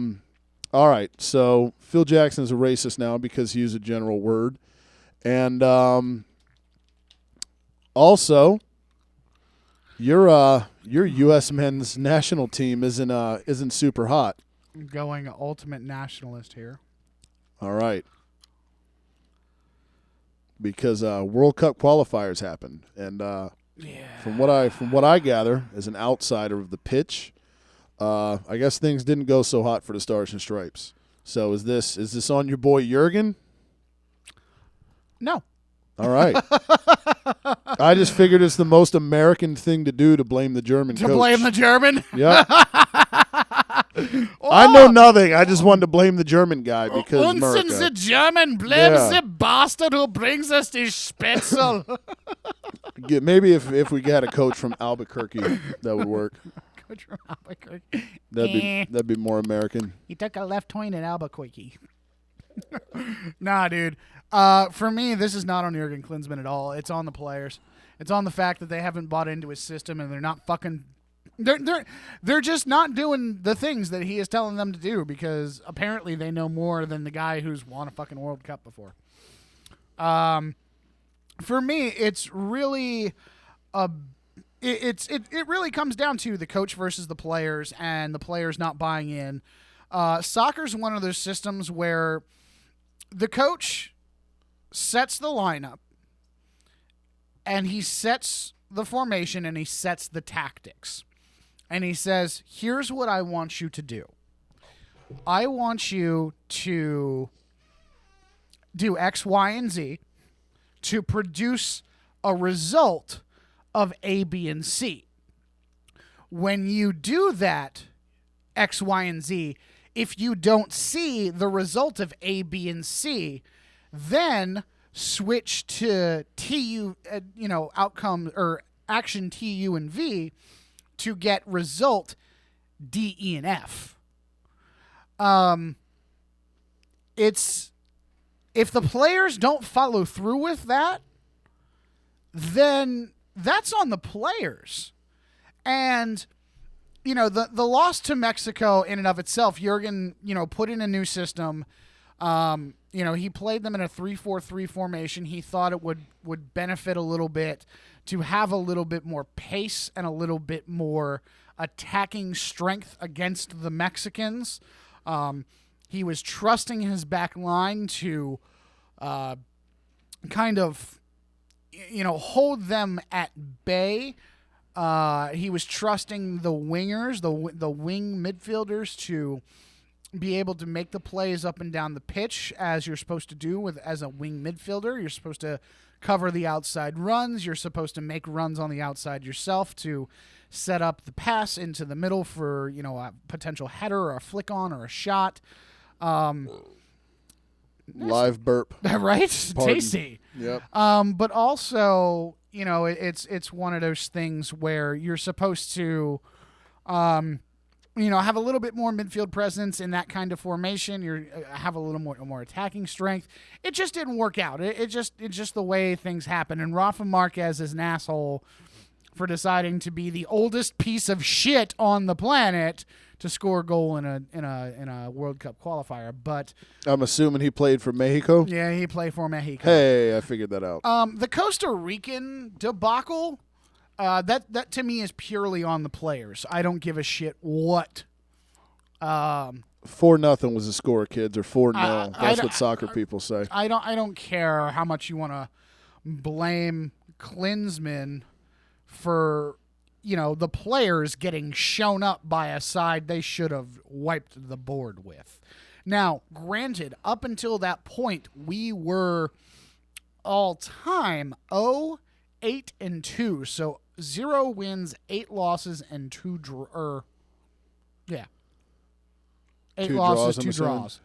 right. So Phil Jackson is a racist now because he used a general word. And also, your U.S. men's national team isn't super hot. Going ultimate nationalist here. All right. Because World Cup qualifiers happened, and from what I gather, as an outsider of the pitch, I guess things didn't go so hot for the Stars and Stripes. So is this on your boy Jurgen? No. All right. I just figured it's the most American thing to do to blame the German coach. To blame the German? Yeah. I know nothing. I just wanted to blame the German guy because America. The German blames Yeah. the bastard who brings us the Spätzle. Maybe if we got a coach from Albuquerque, that would work. Coach from Albuquerque. That'd be more American. He took a left turn in Albuquerque. Nah, dude. For me, this is not on Jurgen Klinsmann at all. It's on the players. It's on the fact that they haven't bought into his system and they're not fucking They're just not doing the things that he is telling them to do because apparently they know more than the guy who's won a fucking World Cup before. For me, it's really it really comes down to the coach versus the players and the players not buying in. Soccer's one of those systems where the coach sets the lineup and he sets the formation and he sets the tactics. And he says, here's what I want you to do. I want you to do X, Y, and Z to produce a result of A, B, and C. When you do that, X, Y, and Z, if you don't see the result of A, B, and C, then switch to outcome or action T, U, and V to get result D, E, and F. It's if the players don't follow through with that, then that's on the players. And the loss to Mexico in and of itself, Jurgen, put in a new system. He played them in a 3-4-3 formation. He thought it would benefit a little bit to have a little bit more pace and a little bit more attacking strength against the Mexicans. He was trusting his back line to kind of, hold them at bay. He was trusting the wingers, the wing midfielders to be able to make the plays up and down the pitch as you're supposed to do as a wing midfielder. You're supposed to cover the outside runs. You're supposed to make runs on the outside yourself to set up the pass into the middle for, a potential header or a flick on or a shot. Live burp. Right? Pardon. Tasty. Yep. But also, it's one of those things where you're supposed to, have a little bit more midfield presence in that kind of formation. You have a little more attacking strength. It just didn't work out. It's just the way things happen. And Rafa Marquez is an asshole for deciding to be the oldest piece of shit on the planet to score a goal in a World Cup qualifier. But I'm assuming he played for Mexico? yeah, he played for Mexico. Hey, I figured that out. The Costa Rican debacle, that to me is purely on the players. I don't give a shit what. 4-0 was the score, kids, or 4-0. That's what soccer people say. I don't care how much you want to blame Klinsmann for the players getting shown up by a side they should have wiped the board with. Now, granted, up until that point, we were all-time 0-8-2, so 0 wins, 8 losses, and 2 draws. 8 losses, 2 draws.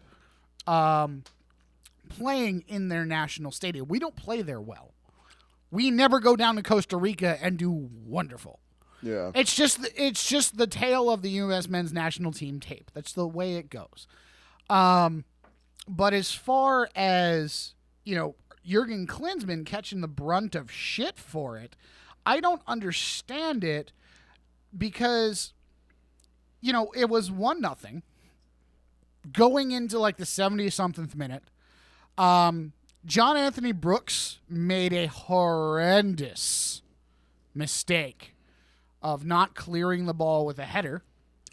Playing in their national stadium. We don't play there well. We never go down to Costa Rica and do wonderful. Yeah. It's just the tale of the U.S. men's national team tape. That's the way it goes. But as far as, Jurgen Klinsmann catching the brunt of shit for it, I don't understand it because, it was 1-0 going into like the 70-something minute. John Anthony Brooks made a horrendous mistake of not clearing the ball with a header.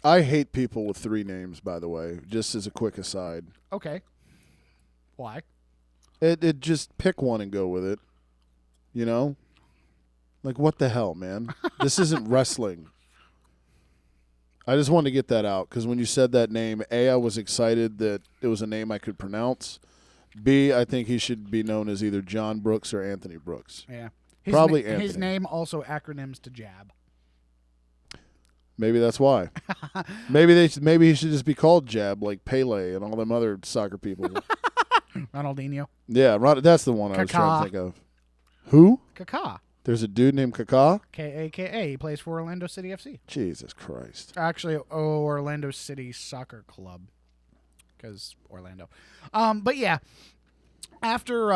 I hate people with 3 names, by the way, just as a quick aside. Okay. Why? It just pick one and go with it. Like, what the hell, man? This isn't wrestling. I just wanted to get that out because when you said that name, A, I was excited that it was a name I could pronounce. B, I think he should be known as either John Brooks or Anthony Brooks. Yeah. Probably Anthony. His name also acronyms to JAB. Maybe that's why. Maybe he should just be called Jab like Pele and all them other soccer people. Ronaldinho. Yeah, that's the one I was trying Kaká. to think of. Who? Kaká. There's a dude named Kaká? K-A-K-A. He plays for Orlando City FC. Jesus Christ. Actually, Orlando City Soccer Club. Because Orlando. But yeah, after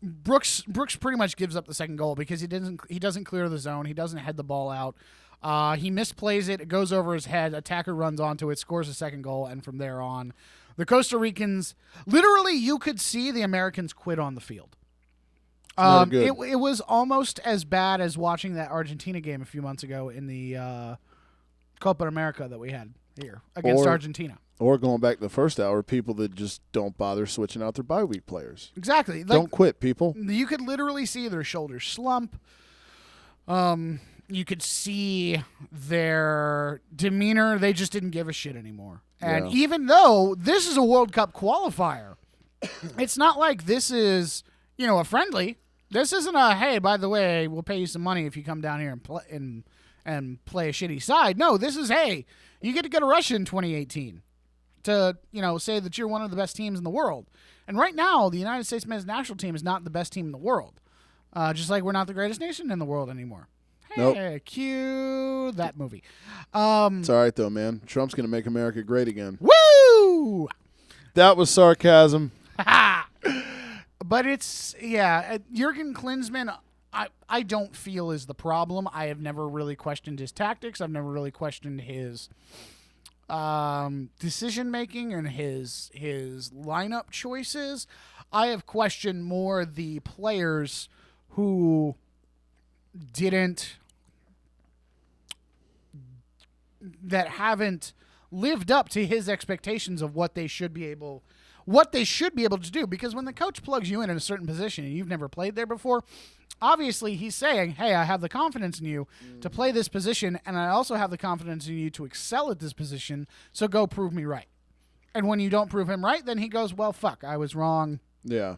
Brooks pretty much gives up the second goal because he doesn't clear the zone. He doesn't head the ball out. He misplays it. It goes over his head. Attacker runs onto it, scores a second goal, and from there on, the Costa Ricans, literally, you could see the Americans quit on the field. It was almost as bad as watching that Argentina game a few months ago in the Copa America that we had here against Argentina. Or going back to the first hour, people that just don't bother switching out their bye week players. Exactly. Don't quit, people. You could literally see their shoulders slump. You could see their demeanor. They just didn't give a shit anymore. And even though this is a World Cup qualifier, it's not like this is, a friendly. This isn't a, hey, by the way, we'll pay you some money if you come down here and play a shitty side. No, this is, hey, you get to go to Russia in 2018 to, say that you're one of the best teams in the world. And right now, the United States men's national team is not the best team in the world. Just like we're not the greatest nation in the world anymore. Hey, cue that movie. It's all right, though, man. Trump's going to make America great again. Woo! That was sarcasm. But it's, Jurgen Klinsmann, I don't feel is the problem. I have never really questioned his tactics. I've never really questioned his decision-making and his lineup choices. I have questioned more the players who haven't lived up to his expectations of what they should be able to do. Because when the coach plugs you in a certain position and you've never played there before, obviously he's saying, hey, I have the confidence in you to play this position, and I also have the confidence in you to excel at this position, so go prove me right. And when you don't prove him right, then he goes, well, fuck, I was wrong. Yeah.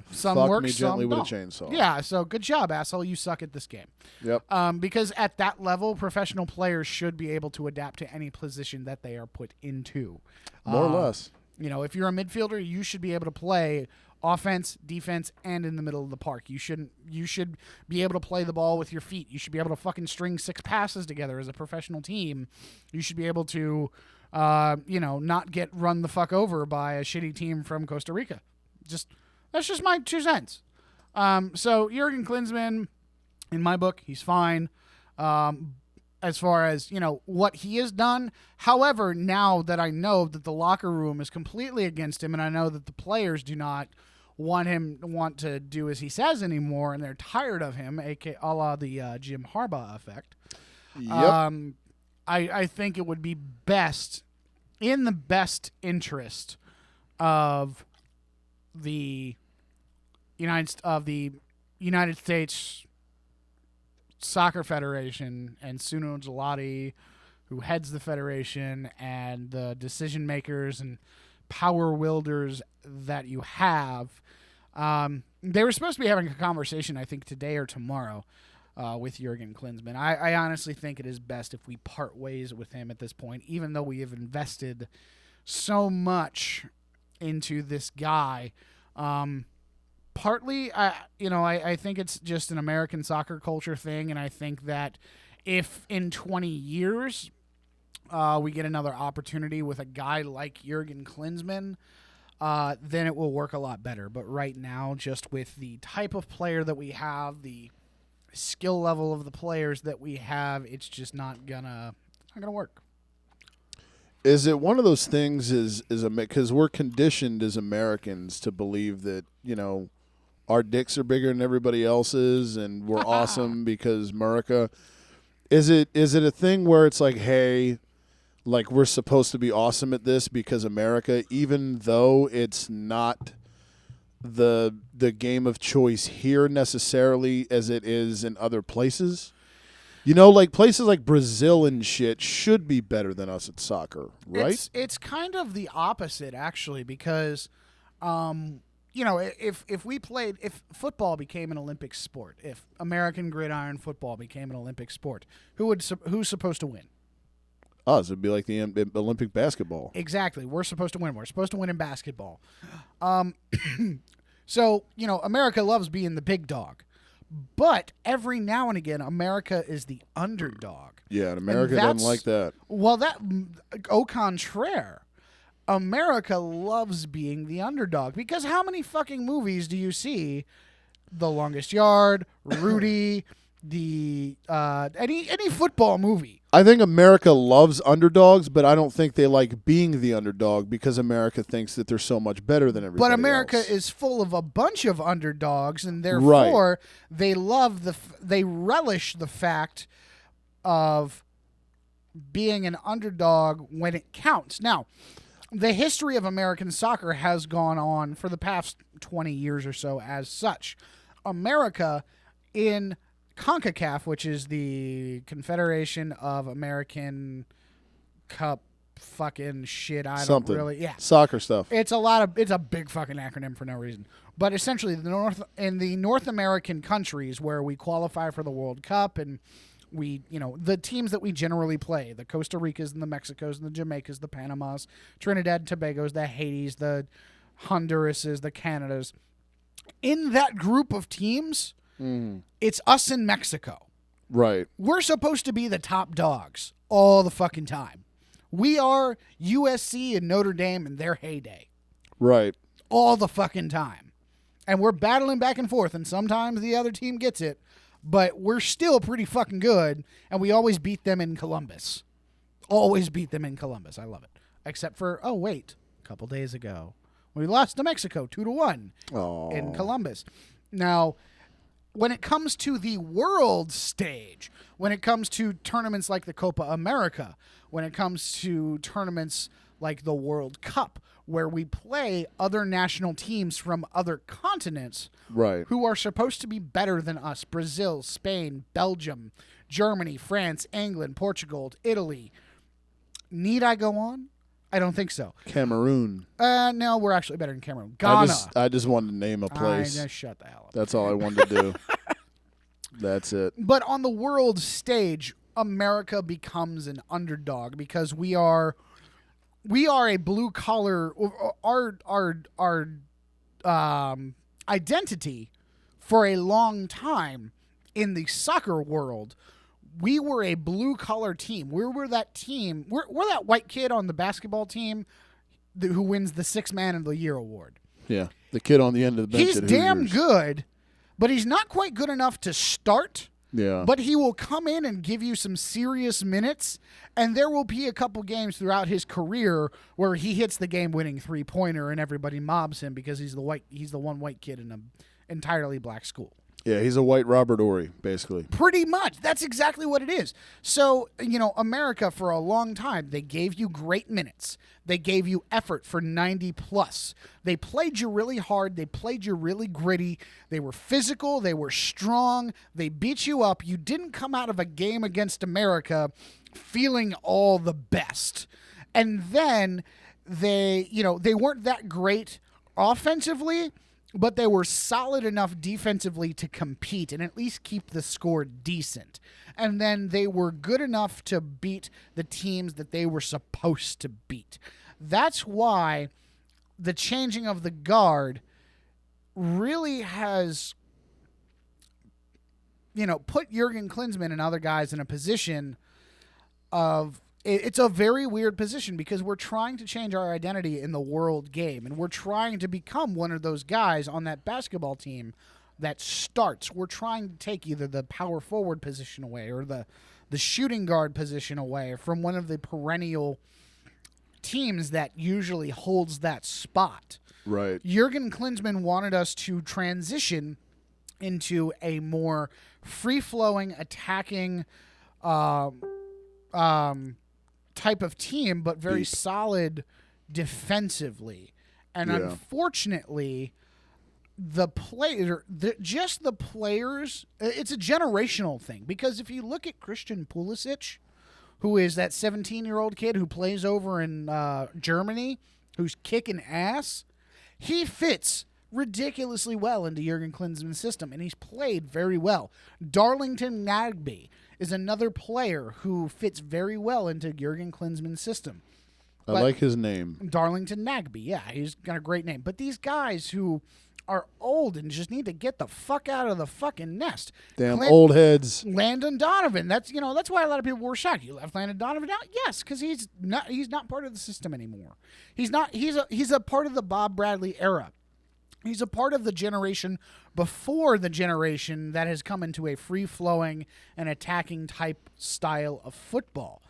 Some Fuck work, me some gently with don't. a chainsaw. Yeah, so good job, asshole. You suck at this game. Yep. Because at that level, professional players should be able to adapt to any position that they are put into. More or less. If you're a midfielder, you should be able to play offense, defense, and in the middle of the park. You should be able to play the ball with your feet. You should be able to fucking string 6 passes together as a professional team. You should be able to, not get run the fuck over by a shitty team from Costa Rica. That's just my 2 cents. So Jurgen Klinsmann, in my book, he's fine. As far as, what he has done. However, now that I know that the locker room is completely against him, and I know that the players do not want to do as he says anymore, and they're tired of him, a la the Jim Harbaugh effect. Yep. I think it would be best, in the best interest of the United States Soccer Federation and Suno Gelati, who heads the federation, and the decision makers and power wielders that you have. They were supposed to be having a conversation, I think, today or tomorrow with Jurgen Klinsmann. I honestly think it is best if we part ways with him at this point, even though we have invested so much into this guy. Partly, I think it's just an American soccer culture thing, and I think that if in 20 years we get another opportunity with a guy like Jurgen Klinsmann, then it will work a lot better. But right now, just with the type of player that we have, the skill level of the players that we have, it's just not gonna work. Is it one of those things? Because we're conditioned as Americans to believe that our dicks are bigger than everybody else's, and we're awesome because America. Is it a thing where it's like, hey, like we're supposed to be awesome at this because America, even though it's not the game of choice here necessarily as it is in other places? Like places like Brazil and shit should be better than us at soccer, right? It's kind of the opposite, actually, because if football became an Olympic sport, if American gridiron football became an Olympic sport, who's supposed to win? Us. It'd be like the Olympic basketball. Exactly. We're supposed to win. We're supposed to win in basketball. So, America loves being the big dog. But every now and again, America is the underdog. Yeah, and America doesn't like that. Well, au contraire. America loves being the underdog, because how many fucking movies do you see? The Longest Yard, Rudy, any football movie. I think America loves underdogs, but I don't think they like being the underdog because America thinks that they're so much better than everybody But America else. is full of a bunch of underdogs, and therefore they relish the fact of being an underdog when it counts. Now, the history of American soccer has gone on for the past 20 years or so as such. America in CONCACAF, which is the Confederation of American Cup fucking shit. I Something. don't really. Yeah. Soccer stuff. It's a big fucking acronym for no reason. But essentially, in the North American countries where we qualify for the World Cup and the teams that we generally play, the Costa Ricas and the Mexicos and the Jamaicas, the Panamas, Trinidad and Tobago's, the Haitis, the Hondurases, the Canadas. In that group of teams, it's us and Mexico. Right. We're supposed to be the top dogs all the fucking time. We are USC and Notre Dame in their heyday. Right. All the fucking time. And we're battling back and forth, and sometimes the other team gets it, but we're still pretty fucking good, and we always beat them in Columbus. Always beat them in Columbus. I love it. Except for, a couple days ago, we lost to Mexico 2-1 in Columbus. Now, when it comes to the world stage, when it comes to tournaments like the Copa America, when it comes to tournaments like the World Cup, where we play other national teams from other continents Right. who are supposed to be better than us, Brazil, Spain, Belgium, Germany, France, England, Portugal, Italy. Need I go on? I don't think so. Cameroon. No, we're actually better than Cameroon. Ghana. I just wanted to name a place. Shut the hell up. That's all I wanted to do. That's it. But on the world stage, America becomes an underdog because we are a blue collar. Our identity for a long time in the soccer world, we were a blue collar team. We were that team. We're that white kid on the basketball team who wins the Sixth Man of the Year award. Yeah. The kid on the end of the bench. He's at damn Hoosiers. good, but he's not quite good enough to start. Yeah. But he will come in and give you some serious minutes, and there will be a couple games throughout his career where he hits the game-winning three-pointer and everybody mobs him because he's the one white kid in an entirely black school. Yeah, he's a white Robert Ory, basically. Pretty much. That's exactly what it is. So, America, for a long time, they gave you great minutes. They gave you effort for 90+. They played you really hard. They played you really gritty. They were physical. They were strong. They beat you up. You didn't come out of a game against America feeling all the best. And then they weren't that great offensively, but they were solid enough defensively to compete and at least keep the score decent. And then they were good enough to beat the teams that they were supposed to beat. That's why the changing of the guard really has, put Jurgen Klinsmann and other guys in a position of, it's a very weird position because we're trying to change our identity in the world game, and we're trying to become one of those guys on that basketball team that starts. We're trying to take either the power forward position away or the shooting guard position away from one of the perennial teams that usually holds that spot. Right. Jurgen Klinsmann wanted us to transition into a more free-flowing, attacking type of team, but very solid defensively. And unfortunately, the players, it's a generational thing. Because if you look at Christian Pulisic, who is that 17-year-old kid who plays over in Germany, who's kicking ass, he fits ridiculously well into Jurgen Klinsmann's system, and he's played very well. Darlington Nagbe is another player who fits very well into Jurgen Klinsmann's system. I like his name. Darlington Nagbe, yeah, he's got a great name. But these guys who are old and just need to get the fuck out of the fucking nest. Damn old heads. Landon Donovan. That's why a lot of people were shocked. You left Landon Donovan out? Yes, because he's not part of the system anymore. He's a part of the Bob Bradley era. He's a part of the generation before the generation that has come into a free-flowing and attacking type style of football.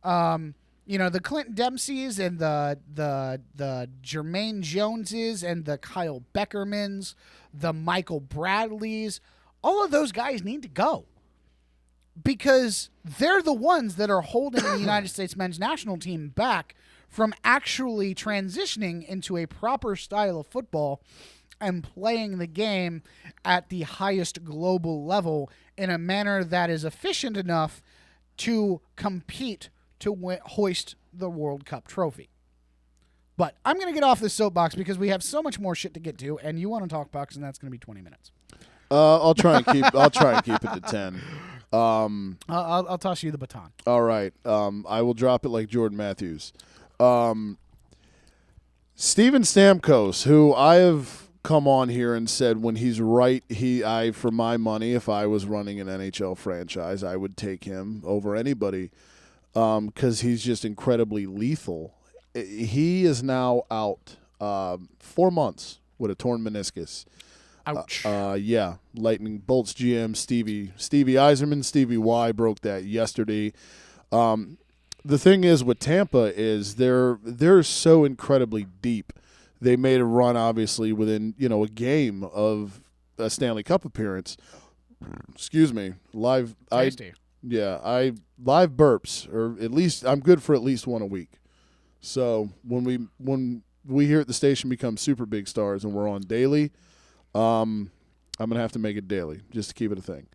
The Clinton Dempseys and the Jermaine Joneses and the Kyle Beckermans, the Michael Bradleys, all of those guys need to go because they're the ones that are holding the United States men's national team back from actually transitioning into a proper style of football and playing the game at the highest global level in a manner that is efficient enough to compete to hoist the World Cup trophy. But I'm going to get off this soapbox because we have so much more shit to get to, and you want to talk box, and that's going to be 20 minutes. I'll try and keep it to 10. I'll toss you the baton. All right. I will drop it like Jordan Matthews. Steven Stamkos, who I have come on here and said when he's right, for my money, if I was running an NHL franchise, I would take him over anybody because he's just incredibly lethal. He is now out 4 months with a torn meniscus. Ouch. Yeah. Lightning Bolts GM Stevie Yzerman, Stevie Y broke that yesterday. The thing is with Tampa is they're so incredibly deep. They made a run, obviously, within a game of a Stanley Cup appearance. Excuse me, live. Tasty. Live burps, or at least I'm good for at least one a week. So when we here at the station become super big stars and we're on daily, I'm gonna have to make it daily just to keep it a thing.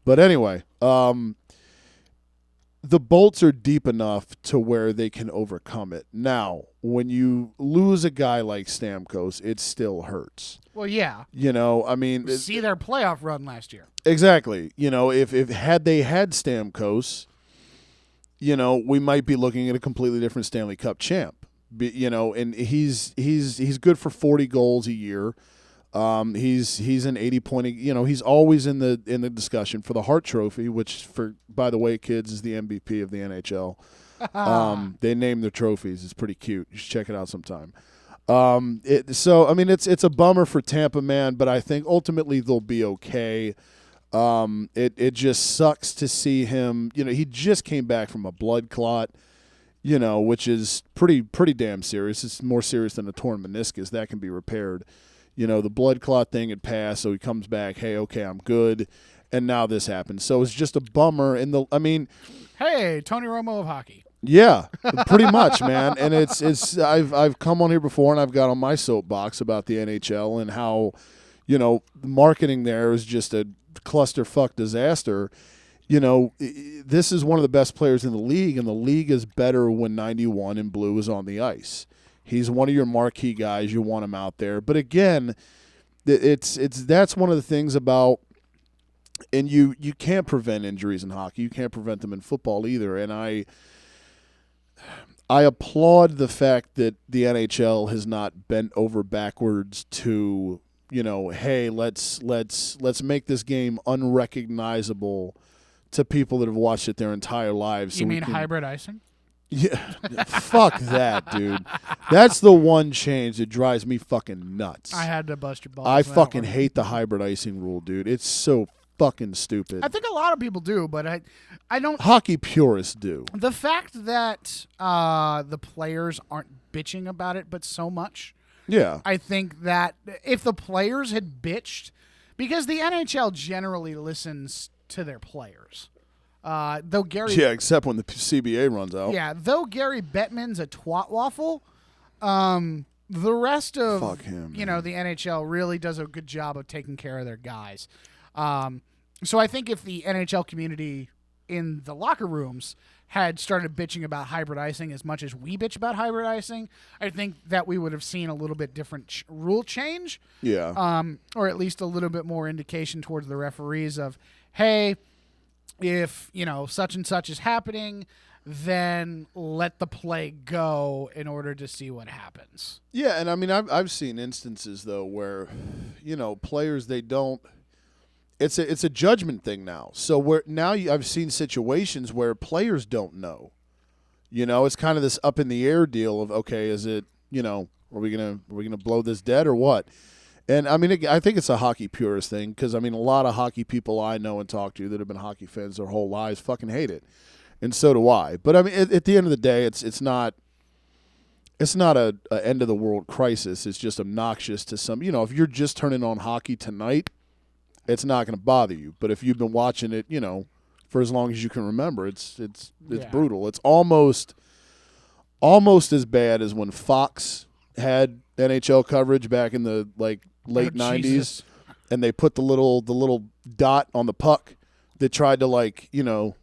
But anyway, the Bolts are deep enough to where they can overcome it. Now, when you lose a guy like Stamkos, it still hurts. Well, yeah. I mean, See their playoff run last year. Exactly. If had they had Stamkos, we might be looking at a completely different Stanley Cup champ. And he's good for 40 goals a year. He's an 80-point. He's always in the discussion for the Hart Trophy, which, by the way, kids, is the MVP of the NHL. They name their trophies. It's pretty cute. You should check it out sometime. It's a bummer for Tampa, man, but I think ultimately they'll be okay. It just sucks to see him. He just came back from a blood clot. Which is pretty damn serious. It's more serious than a torn meniscus. That can be repaired. The blood clot thing had passed, so he comes back, hey, okay, I'm good, and now this happens. So it's just a bummer. Hey, Tony Romo of hockey. Yeah, pretty much, man. And I've come on here before, and I've got on my soapbox about the NHL and how, the marketing there is just a clusterfuck disaster. This is one of the best players in the league, and the league is better when 91 in blue is on the ice. He's one of your marquee guys. You want him out there. But again, that's one of the things about, and you can't prevent injuries in hockey. You can't prevent them in football either. And I applaud the fact that the NHL has not bent over backwards to, hey, let's make this game unrecognizable to people that have watched it their entire lives. You mean hybrid icing? Yeah, fuck that, dude. That's the one change that drives me fucking nuts. I had to bust your balls. I fucking hate the hybrid icing rule, dude. It's so fucking stupid. I think a lot of people do, but I don't. Hockey purists do. The fact that the players aren't bitching about it, but so much. Yeah. I think that if the players had bitched, because the NHL generally listens to their players. Though Gary, except when the CBA runs out. Yeah, though Gary Bettman's a twat waffle, the rest of fuck him, the NHL really does a good job of taking care of their guys. So I think if the NHL community in the locker rooms had started bitching about hybrid icing as much as we bitch about hybrid icing, I think that we would have seen a little bit different rule change. Yeah. Or at least a little bit more indication towards the referees of, hey, if, such and such is happening, then let the play go in order to see what happens. Yeah, and I've seen instances though where, players they don't. It's a judgment thing now. So I've seen situations where players don't know. It's kind of this up in the air deal of, okay, is it, are we gonna blow this dead or what? And, I mean, I think it's a hockey purist thing because, I mean, a lot of hockey people I know and talk to that have been hockey fans their whole lives fucking hate it. And so do I. But, I mean, at the end of the day, it's not a end-of-the-world crisis. It's just obnoxious to some. You know, if you're just turning on hockey tonight, it's not going to bother you. But if you've been watching it, you know, for as long as you can remember, it's brutal. It's almost as bad as when Fox had NHL coverage back in the, like, late 90s. Jesus. And they put the little dot on the puck that tried to, like, you know,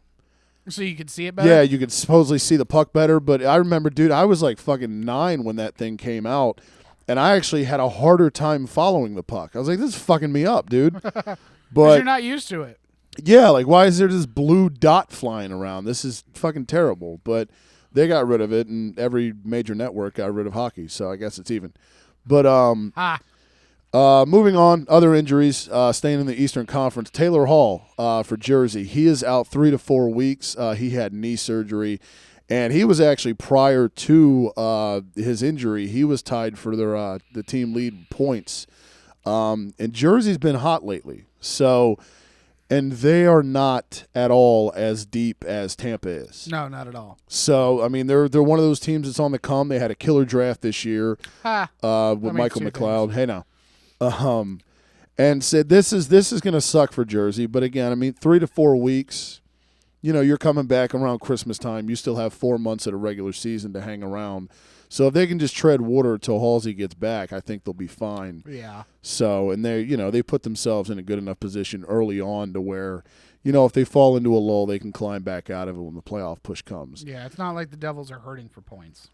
So you could see it better? yeah, you could supposedly see the puck better. But I remember, dude, I was like fucking 9 when that thing came out, and I actually had a harder time following the puck. I was like, this is fucking me up, dude. Because But you're not used to it. yeah, like, why is there this blue dot flying around? This is fucking terrible. But they got rid of it, and every major network got rid of hockey, so I guess it's even. But moving on, other injuries, staying in the Eastern Conference. Taylor Hall for Jersey. He is out 3 to 4 weeks. He had knee surgery, and he was actually, prior to his injury, he was tied for the team lead points. And Jersey's been hot lately. So, and they are not at all as deep as Tampa is. No, not at all. So, I mean, they're one of those teams that's on the come. They had a killer draft this year with means Michael two McLeod. things. Hey, now. And said this is going to suck for Jersey. But again, I mean, 3 to 4 weeks, you know, you're coming back around Christmas time. You still have 4 months of the regular season to hang around. So if they can just tread water till Halsey gets back, I think they'll be fine. Yeah. So, and they put themselves in a good enough position early on to where, you know, if they fall into a lull, they can climb back out of it when the playoff push comes. Yeah, it's not like the Devils are hurting for points.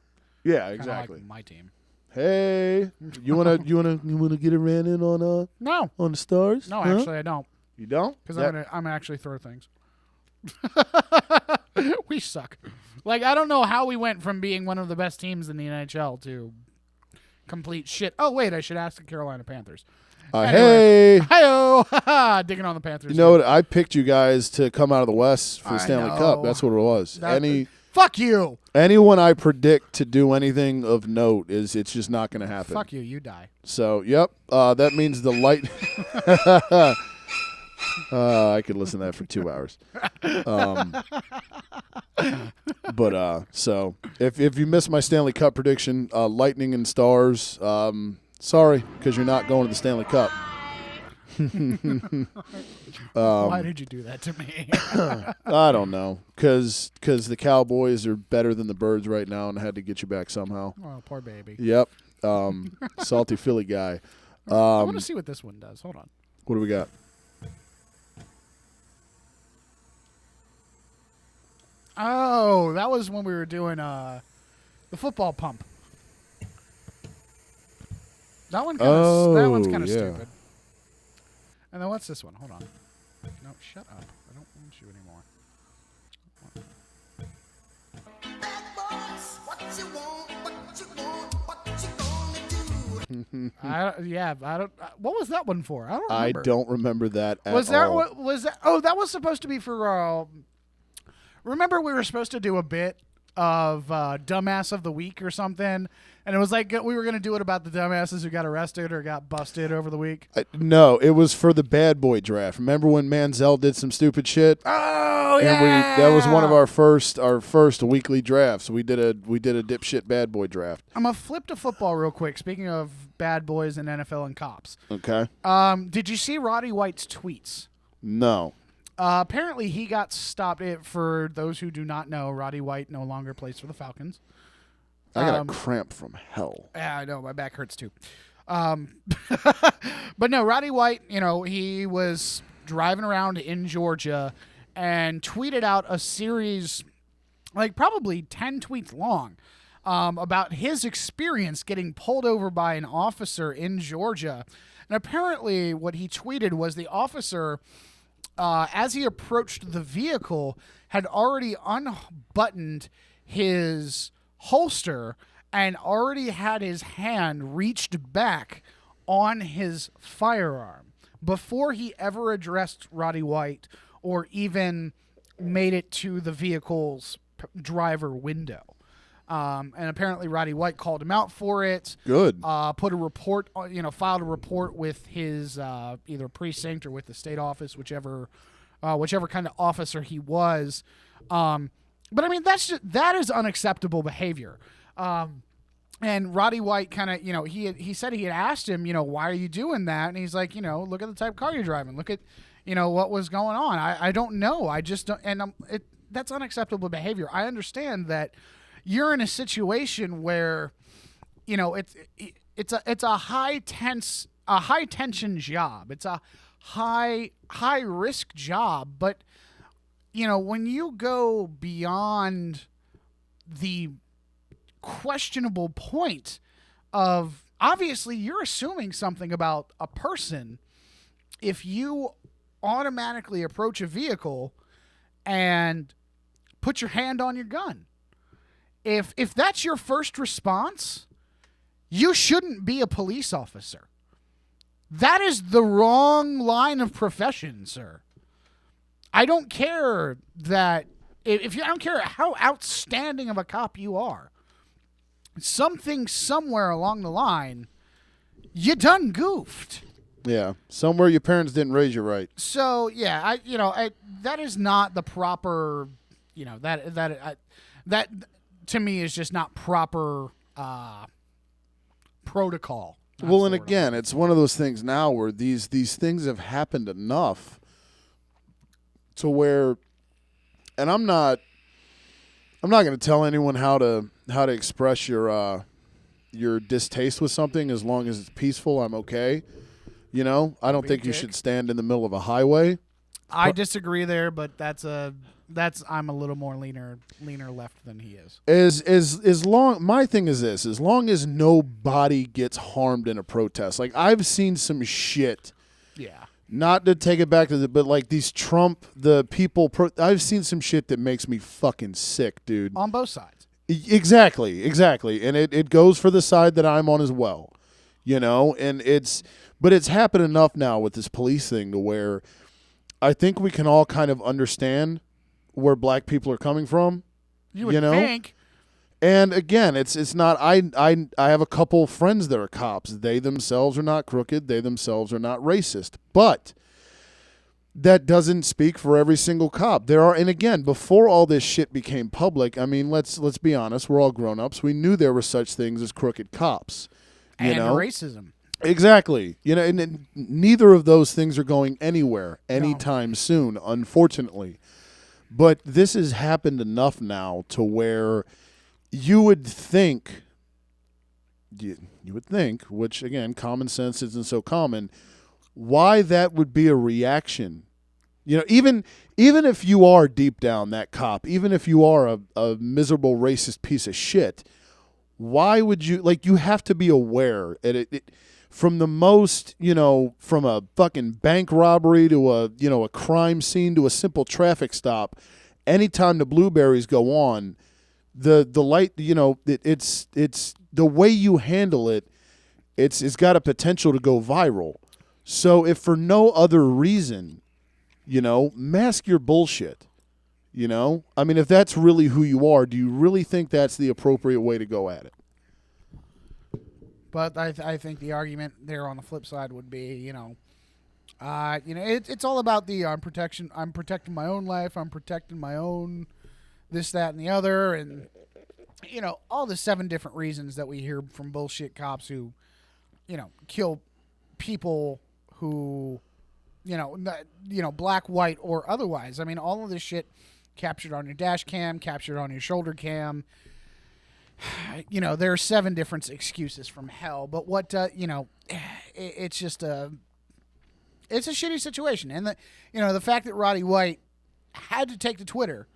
Yeah, Kinda exactly. like my team. Hey, you wanna get a ran in on No. the Stars? No, Huh? actually I don't. You don't? Because That- I'm gonna actually throw things. We suck. Like, I don't know how we went from being one of the best teams in the NHL to complete shit. Oh wait, I should ask the Carolina Panthers. Hey, Hi-oh! Digging on the Panthers. you know what? I picked you guys to come out of the West for the I Stanley know. Cup. That's what it was. Fuck you. Anyone I predict to do anything of note it's just not going to happen. Fuck you. You die. So, yep, that means the light. I could listen to that for 2 hours. So if you missed my Stanley Cup prediction, Lightning and Stars, sorry, because you're not going to the Stanley Cup. Why did you do that to me? I don't know, because the Cowboys are better than the Birds right now, and I had to get you back somehow. Oh, poor baby. Yep, salty Philly guy. I want to see what this one does. Hold on. What do we got? Oh, that was when we were doing the football pump. That one's kind of yeah. stupid. And then what's this one? Hold on. No, shut up. I don't want you anymore. I don't. What was that one for? I don't remember. I don't remember that at Was that all. what was that? Oh, that was supposed to be for. Remember, we were supposed to do a bit of dumbass of the week or something, and it was like we were going to do it about the dumbasses who got arrested or got busted over the week. No, it was for the bad boy draft. Remember when Manziel did some stupid shit? Oh And yeah, that was one of our first weekly drafts. We did a dipshit bad boy draft. I'm gonna flip to football real quick. Speaking of bad boys and NFL and cops, Okay. did you see Roddy White's tweets? No. Apparently, he got stopped. For those who do not know, Roddy White no longer plays for the Falcons. I got a cramp from hell. Yeah, I know. My back hurts too. But no, Roddy White, he was driving around in Georgia and tweeted out a series, like probably 10 tweets long, about his experience getting pulled over by an officer in Georgia. And apparently what he tweeted was the officer, as he approached the vehicle, had already unbuttoned his holster and already had his hand reached back on his firearm before he ever addressed Roddy White or even made it to the vehicle's driver window. And apparently Roddy White called him out for it. Good. Put a report, filed a report with his either precinct or with the state office, whichever kind of officer he was. But I mean, that is unacceptable behavior. And Roddy White kind of, he said he had asked him, why are you doing that? And he's like, look at the type of car you're driving. Look at, what was going on. I don't know. I just don't. And that's unacceptable behavior. I understand that you're in a situation where, it's a high tension job. It's a high risk job. But, when you go beyond the questionable point of, obviously you're assuming something about a person if you automatically approach a vehicle and put your hand on your gun. If that's your first response, you shouldn't be a police officer. That is the wrong line of profession, sir. I don't care that I don't care how outstanding of a cop you are. Something somewhere along the line, you done goofed. Yeah, somewhere your parents didn't raise you right. So yeah, that is not the proper, that to me is just not proper protocol. Well, and again, it's one of those things now where these things have happened enough to where, and I'm not going to tell anyone how to express your distaste with something as long as it's peaceful. I'm okay. I don't think you should stand in the middle of a highway. I disagree there, but I'm a little more leaner left than he is. As long, my thing is this: as long as nobody gets harmed in a protest, like I've seen some shit. Yeah. Not to take it back to but like these Trump, the people, I've seen some shit that makes me fucking sick, dude. On both sides. Exactly. And it goes for the side that I'm on as well, and but it's happened enough now with this police thing to where I think we can all kind of understand where black people are coming from. You would think. And again, it's not. I have a couple friends that are cops. They themselves are not crooked. They themselves are not racist. But that doesn't speak for every single cop. There are, and again, before all this shit became public, I mean, let's be honest. We're all grown ups. We knew there were such things as crooked cops. And racism. Exactly. And neither of those things are going anywhere anytime soon, unfortunately. But this has happened enough now to where you would think, which again, common sense isn't so common, why that would be a reaction. Even if you are deep down that cop, even if you are a miserable racist piece of shit, why would you, you have to be aware from the most, from a fucking bank robbery to a crime scene to a simple traffic stop, anytime the blueberries go on, the light, it's the way you handle it, it's got a potential to go viral. So if for no other reason, mask your bullshit. I mean, if that's really who you are, do you really think that's the appropriate way to go at it? But I think the argument there on the flip side would be, it's all about the I'm protecting my own life. I'm protecting my own this, that, and the other. And, all the 7 different reasons that we hear from bullshit cops who, kill people who, black, white, or otherwise. I mean, all of this shit captured on your dash cam, captured on your shoulder cam. There are 7 different excuses from hell, but it's just it's a shitty situation. And the fact that Roddy White had to take to Twitter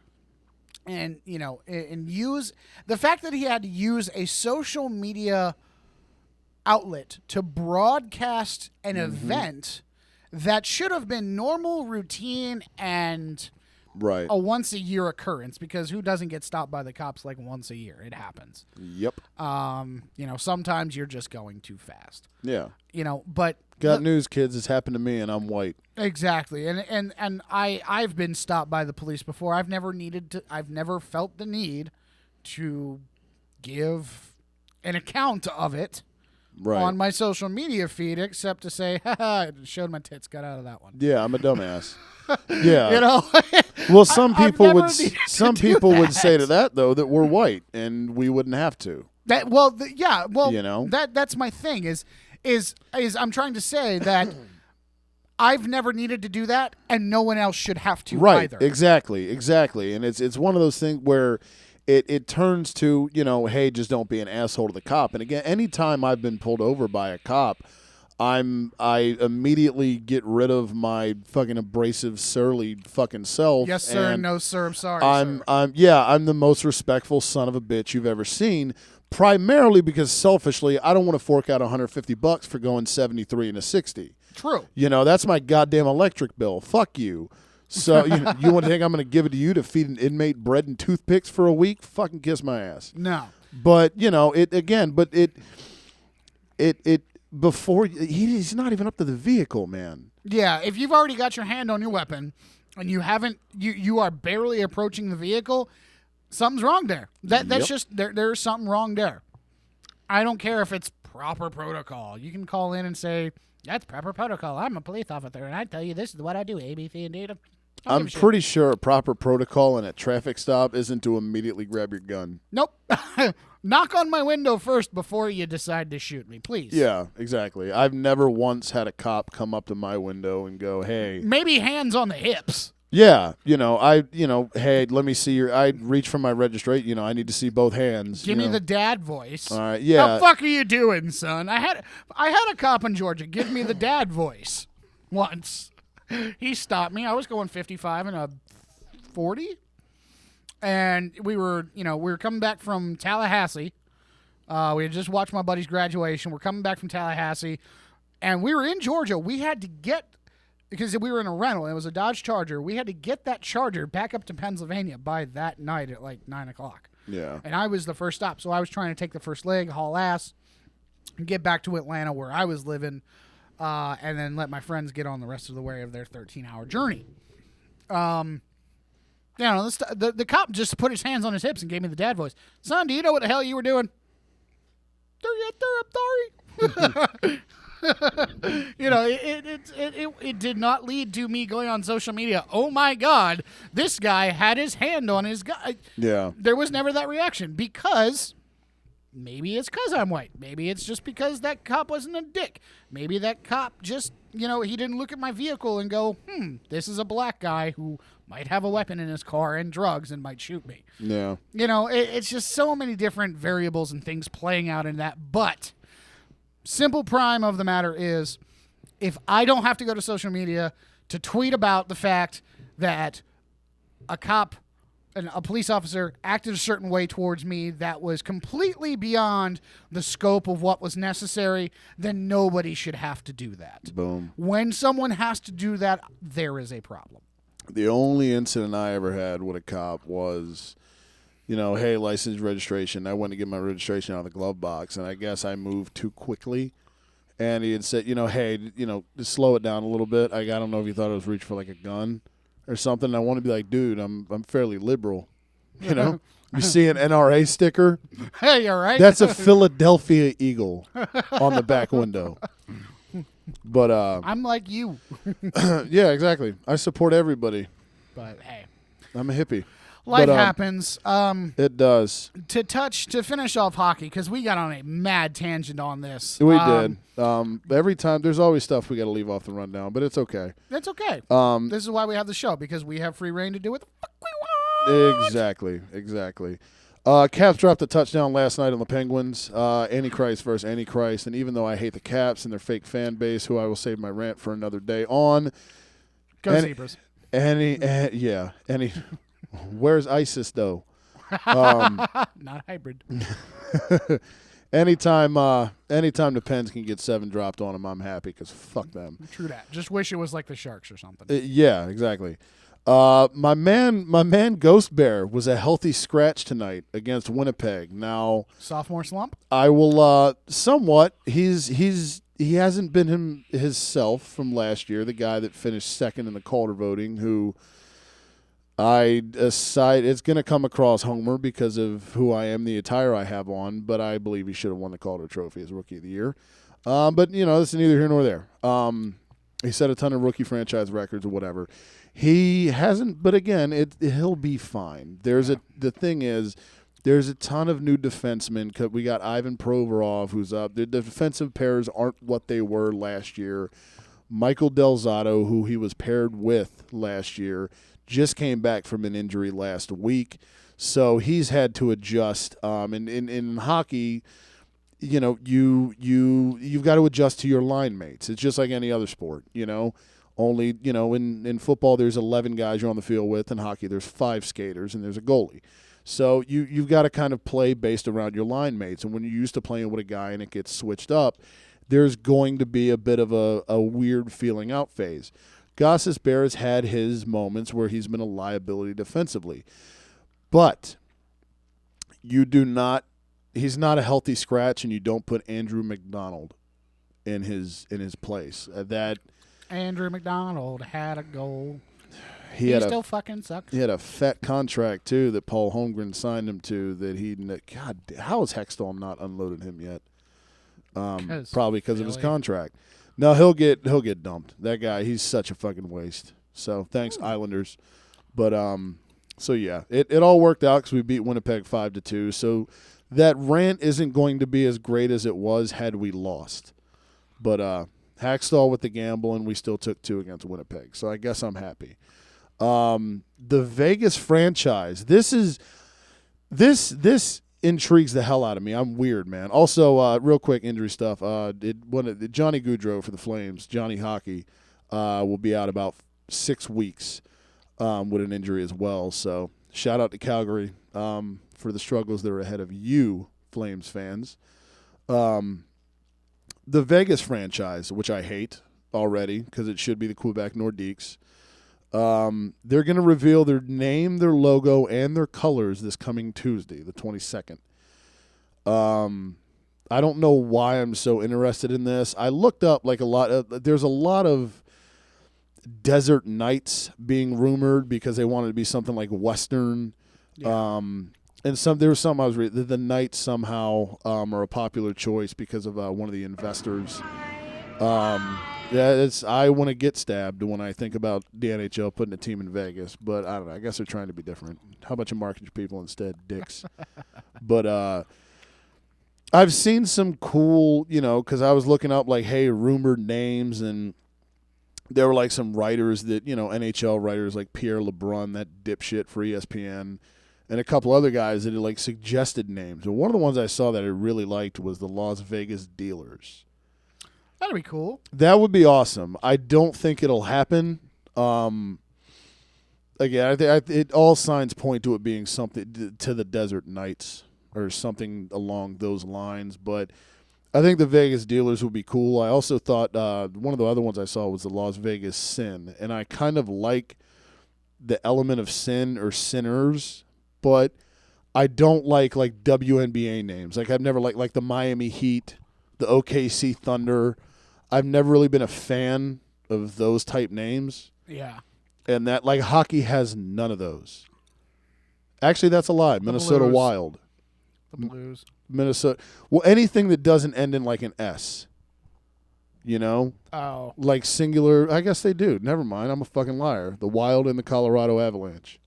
and, and use the fact that he had to use a social media outlet to broadcast an event that should have been normal, routine, and right, a once-a-year occurrence, because who doesn't get stopped by the cops once a year? It happens. Yep. Sometimes you're just going too fast. Yeah. But got news, kids. It's happened to me, and I'm white. Exactly. And I've been stopped by the police before. I've never felt the need to, give an account of it Right. on my social media feed, except to say, haha, I showed my tits, got out of that one. Yeah, I'm a dumbass. Yeah. You know? Well, some I've people never would needed some to do people would that. say to that though that we're white and we wouldn't have to. Well, You know? that's my thing is I'm trying to say that I've never needed to do that, and no one else should have to Right. either. Exactly. And it's one of those things where it turns to, hey, just don't be an asshole to the cop. And again, anytime I've been pulled over by a cop, I immediately get rid of my fucking abrasive, surly fucking self. Yes, sir. and No, sir. I'm sorry. I'm sir. I'm the most respectful son of a bitch you've ever seen. Primarily because selfishly, I don't want to fork out $150 for going 73 and a 60. True. That's my goddamn electric bill. Fuck you. So you want to think I'm going to give it to you to feed an inmate bread and toothpicks for a week? Fucking kiss my ass. No. But before he's not even up to the vehicle, man. Yeah, if you've already got your hand on your weapon and you haven't, you are barely approaching the vehicle, something's wrong there. That's Yep. just there's something wrong there. I don't care if it's proper protocol. You can call in and say that's proper protocol. I'm a police officer and I tell you this is what I do. A, B, C, and D. I'm pretty sure a proper protocol in a traffic stop isn't to immediately grab your gun. Nope. Knock on my window first before you decide to shoot me, please. Yeah, exactly. I've never once had a cop come up to my window and go, "Hey." Maybe hands on the hips. Yeah, hey, let me see your. I'd reach for my registration. I need to see both hands. Give me the dad voice. All right, yeah. The fuck are you doing, son? I had a cop in Georgia give me the dad voice once. He stopped me. I was going 55 and a 40, and we were coming back from Tallahassee. We had just watched my buddy's graduation. We're coming back from Tallahassee, and we were in Georgia. We had to get, because we were in a rental. And it was a Dodge Charger. We had to get that Charger back up to Pennsylvania by that night at like 9:00. Yeah. And I was the first stop, so I was trying to take the first leg, haul ass, and get back to Atlanta where I was living, and then let my friends get on the rest of the way of their 13-hour journey. The cop just put his hands on his hips and gave me the dad voice. Son, do you know what the hell you were doing? I'm sorry. It did not lead to me going on social media. Oh my God, this guy had his hand on his guy. Yeah. There was never that reaction because maybe it's because I'm white. Maybe it's just because that cop wasn't a dick. Maybe that cop just, he didn't look at my vehicle and go, this is a black guy who might have a weapon in his car and drugs and might shoot me. Yeah. It's just so many different variables and things playing out in that. But simple prime of the matter is, if I don't have to go to social media to tweet about the fact that a cop and a police officer acted a certain way towards me that was completely beyond the scope of what was necessary, then nobody should have to do that. Boom. When someone has to do that, there is a problem. The only incident I ever had with a cop was, hey, license registration. I went to get my registration out of the glove box, and I guess I moved too quickly. And he had said, hey, just slow it down a little bit. I don't know if he thought I was reaching for like a gun or something. I want to be like, dude, I'm fairly liberal. You see an NRA sticker? Hey, all right. That's a Philadelphia Eagle on the back window. But I'm like you. yeah, exactly. I support everybody. But hey, I'm a hippie. life But, happens. It does. To finish off hockey, because we got on a mad tangent on this. We did. Every time, there's always stuff we got to leave off the rundown, but it's okay. That's okay. This is why we have the show, because we have free reign to do what the fuck we want. Exactly. Caps dropped a touchdown last night on the Penguins. Antichrist versus Antichrist. And even though I hate the Caps and their fake fan base, who I will save my rant for another day on. Go Zebras. Where's ISIS, though? Not hybrid. Anytime the Pens can get 7 dropped on them, I'm happy because fuck them. True that. Just wish it was like the Sharks or something. Yeah, exactly. My man Ghost Bear was a healthy scratch tonight against Winnipeg. Now, Sophomore slump? I will somewhat. He hasn't been himself from last year. The guy that finished second in the Calder voting, who It's going to come across Homer because of who I am, the attire I have on, but I believe he should have won the Calder Trophy as Rookie of the Year. But, this is neither here nor there. He set a ton of rookie franchise records or whatever. He hasn't, but again, he'll be fine. The thing is, there's a ton of new defensemen. We got Ivan Provorov, who's up. The defensive pairs aren't what they were last year. Michael Del Zotto, who he was paired with last year, just came back from an injury last week, so he's had to adjust. In hockey, you've got to adjust to your line mates. It's just like any other sport, Only, in football there's 11 guys you're on the field with. In hockey there's 5 skaters and there's a goalie. So you've got to kind of play based around your line mates. And when you're used to playing with a guy and it gets switched up, there's going to be a bit of a weird feeling out phase. Gosses Bear has had his moments where he's been a liability defensively. But he's not a healthy scratch, and you don't put Andrew McDonald in his place. Andrew McDonald had a goal. He still fucking sucks. He had a fat contract, too, that Paul Holmgren signed him to God, how has Hextall not unloaded him yet? Probably because of his contract. No, he'll get dumped. That guy, he's such a fucking waste. So thanks, Islanders. But so yeah, it all worked out because we beat Winnipeg 5-2. So that rant isn't going to be as great as it was had we lost. But Hackstall with the gamble, and we still took 2 against Winnipeg. So I guess I'm happy. The Vegas franchise. This intrigues the hell out of me. I'm weird, man. Also, real quick injury stuff. Johnny Gaudreau for the Flames, Johnny Hockey, will be out about 6 weeks with an injury as well. So shout out to Calgary for the struggles that are ahead of you, Flames fans. The Vegas franchise, which I hate already because it should be the Quebec Nordiques. They're going to reveal their name, their logo, and their colors this coming Tuesday, the 22nd. I don't know why I'm so interested in this. I looked up there's a lot of Desert Knights being rumored because they wanted to be something like Western. Yeah. And there was some I was reading. The Knights somehow are a popular choice because of one of the investors. I want to get stabbed when I think about the NHL putting a team in Vegas, but I don't know. I guess they're trying to be different. How about you market your people instead, dicks? But I've seen some cool, because I was looking up rumored names, and there were some writers that, NHL writers like Pierre LeBrun, that dipshit for ESPN, and a couple other guys that had suggested names. And one of the ones I saw that I really liked was the Las Vegas Dealers. That'd be cool. That would be awesome. I don't think it'll happen. Again, it all signs point to it being something to the Desert Knights or something along those lines. But I think the Vegas Dealers would be cool. I also thought one of the other ones I saw was the Las Vegas Sin, and I kind of like the element of sin or sinners, but I don't like WNBA names. I've never liked the Miami Heat, the OKC Thunder. I've never really been a fan of those type names. Yeah. And that hockey has none of those. Actually, that's a lie. Minnesota Blues. Wild. The Blues. Minnesota. Well, anything that doesn't end in an S. Oh. Singular. I guess they do. Never mind. I'm a fucking liar. The Wild and the Colorado Avalanche.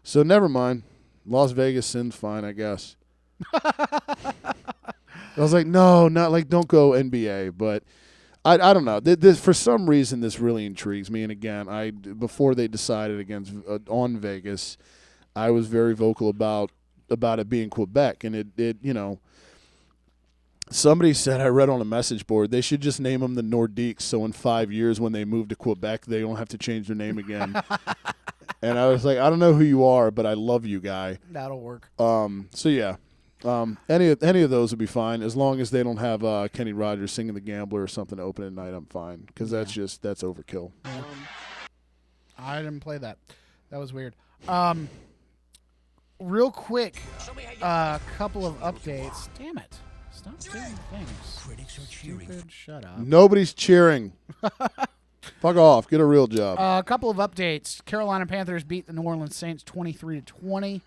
So never mind. Las Vegas Sin's fine, I guess. I was like, no, not don't go NBA, but I don't know. This, for some reason, this really intrigues me. And again, before they decided on Vegas, I was very vocal about it being Quebec, and it somebody said, I read on a message board, they should just name them the Nordiques, so in 5 years when they move to Quebec, they don't have to change their name again. And I was like, I don't know who you are, but I love you, guy. That'll work. So yeah. Any of those would be fine as long as they don't have Kenny Rogers singing The Gambler or something to open at night. I'm fine because that's overkill. I didn't play that. That was weird. Real quick, a couple of updates. Damn it! Stop doing things. Critics are cheering. Stupid, shut up. Nobody's cheering. Fuck off. Get a real job. A couple of updates. Carolina Panthers beat the New Orleans Saints 23-20.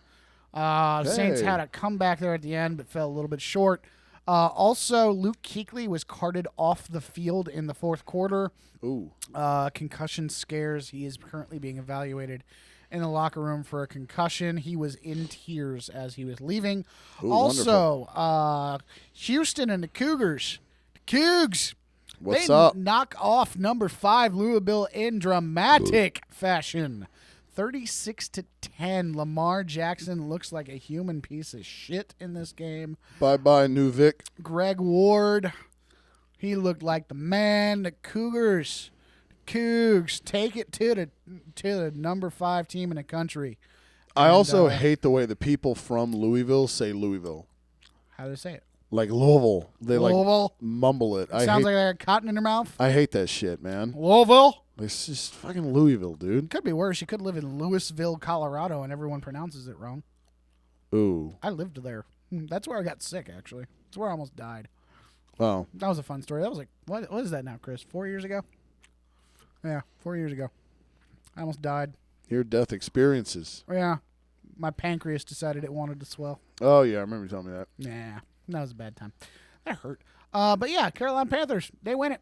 Saints had a comeback there at the end, but fell a little bit short. Also, Luke Kuechly was carted off the field in the fourth quarter. Ooh. Concussion scares. He is currently being evaluated in the locker room for a concussion. He was in tears as he was leaving. Ooh, also, Houston and the Cougars. The Cougs. What's they up? knock off number 5 Louisville in dramatic fashion. 36-10. Lamar Jackson looks like a human piece of shit in this game. Bye-bye, New Vic. Greg Ward, he looked like the man. The Cougars, Cougs, take it to the number 5 team in the country. I also hate the way the people from Louisville say Louisville. How do they say it? Like Louisville. They Louisville? like mumble it. Sounds like they got cotton in their mouth. I hate that shit, man. Louisville? It's just fucking Louisville, dude. Could be worse. You could live in Louisville, Colorado, and everyone pronounces it wrong. Ooh. I lived there. That's where I got sick, actually. That's where I almost died. Oh. That was a fun story. That was like, what is that now, Chris? 4 years ago? Yeah, 4 years ago. I almost died. Near-death experiences. Yeah. My pancreas decided it wanted to swell. Oh, yeah. I remember you telling me that. Nah, that was a bad time. That hurt. But yeah, Carolina Panthers, they win it.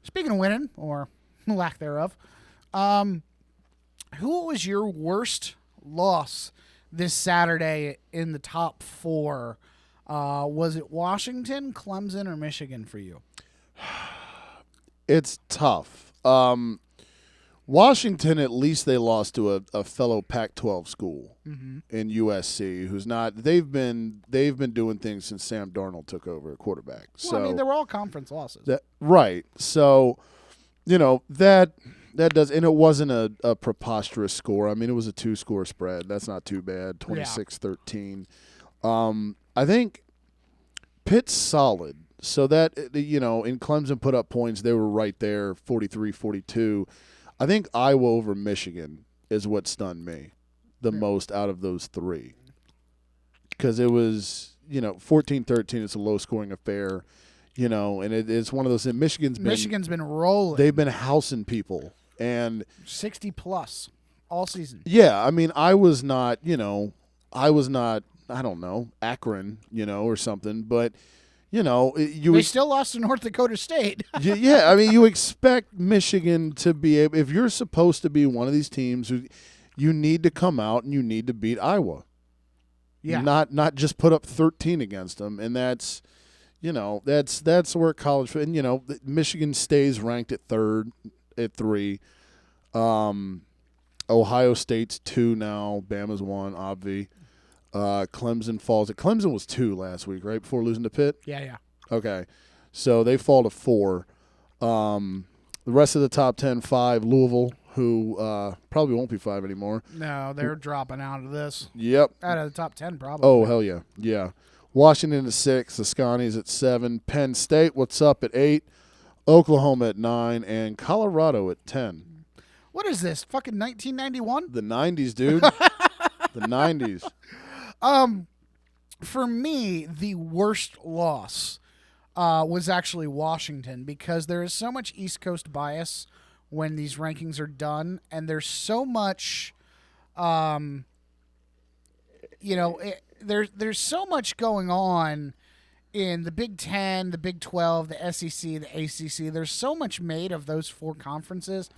Speaking of winning, or lack thereof, who was your worst loss this Saturday in the top 4? Was it Washington, Clemson, or Michigan for you? It's tough. Washington, at least they lost to a fellow Pac-12 school in USC, who's not. They've been doing things since Sam Darnold took over at quarterback. Well, I mean, they were all conference losses. Right. So, that does, and it wasn't a preposterous score. I mean, it was a 2-score spread. That's not too bad. 26-13. I think Pitt's solid. So that, and Clemson put up points. They were right there, 43-42. I think Iowa over Michigan is what stunned me the most out of those 3. Because it was, 14-13. It's a low-scoring affair, and it's one of those things. Michigan's been rolling. They've been housing people. And 60+ all season. Yeah, I mean, I was not, I don't know, Akron, or something, but – they still lost to North Dakota State. Yeah, I mean, you expect Michigan to be able. If you're supposed to be one of these teams, who you need to come out and you need to beat Iowa. Yeah, not just put up 13 against them, and that's where college. And Michigan stays ranked at 3rd at 3. Ohio State's 2 now. Bama's 1. Obvi. Clemson falls. Clemson was 2 last week, right, before losing to Pitt? Yeah. Okay. So they fall to 4. The rest of the top 10, 5, Louisville, who probably won't be 5 anymore. No, they're dropping out of this. Yep. Out of the top 10, probably. Oh, hell yeah. Yeah. Washington at 6, the Scotties at 7, Penn State, what's up, at 8, Oklahoma at 9, and Colorado at 10. What is this, fucking 1991? The 90s, dude. The 90s. For me, the worst loss was actually Washington, because there is so much East Coast bias when these rankings are done, and there's so much, there's so much going on in the Big Ten, the Big 12, the SEC, the ACC. There's so much made of those 4 conferences.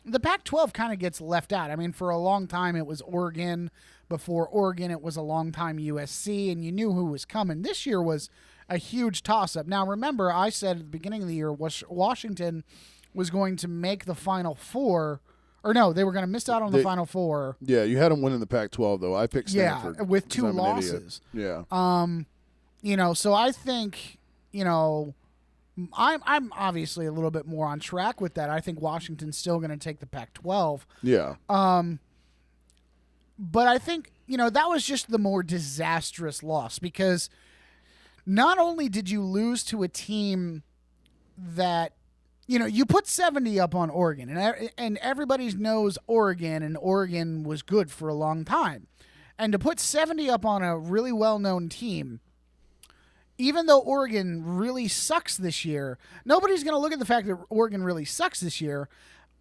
The Pac-12 kind of gets left out. I mean, for a long time it was Oregon. Before Oregon, it was a long time USC, and you knew who was coming. This year was a huge toss-up. Now, remember, I said at the beginning of the year Washington was going to make the Final Four. Or no, they were going to miss out on the Final Four. Yeah, you had them winning the Pac-12, though. I picked Stanford. Yeah, with 2 losses. Yeah. So I think, I'm obviously a little bit more on track with that. I think Washington's still going to take the Pac-12. Yeah. But I think, that was just the more disastrous loss, because not only did you lose to a team that, you put 70 up on Oregon, and everybody knows Oregon, and Oregon was good for a long time. And to put 70 up on a really well-known team even though Oregon really sucks this year, nobody's going to look at the fact that Oregon really sucks this year.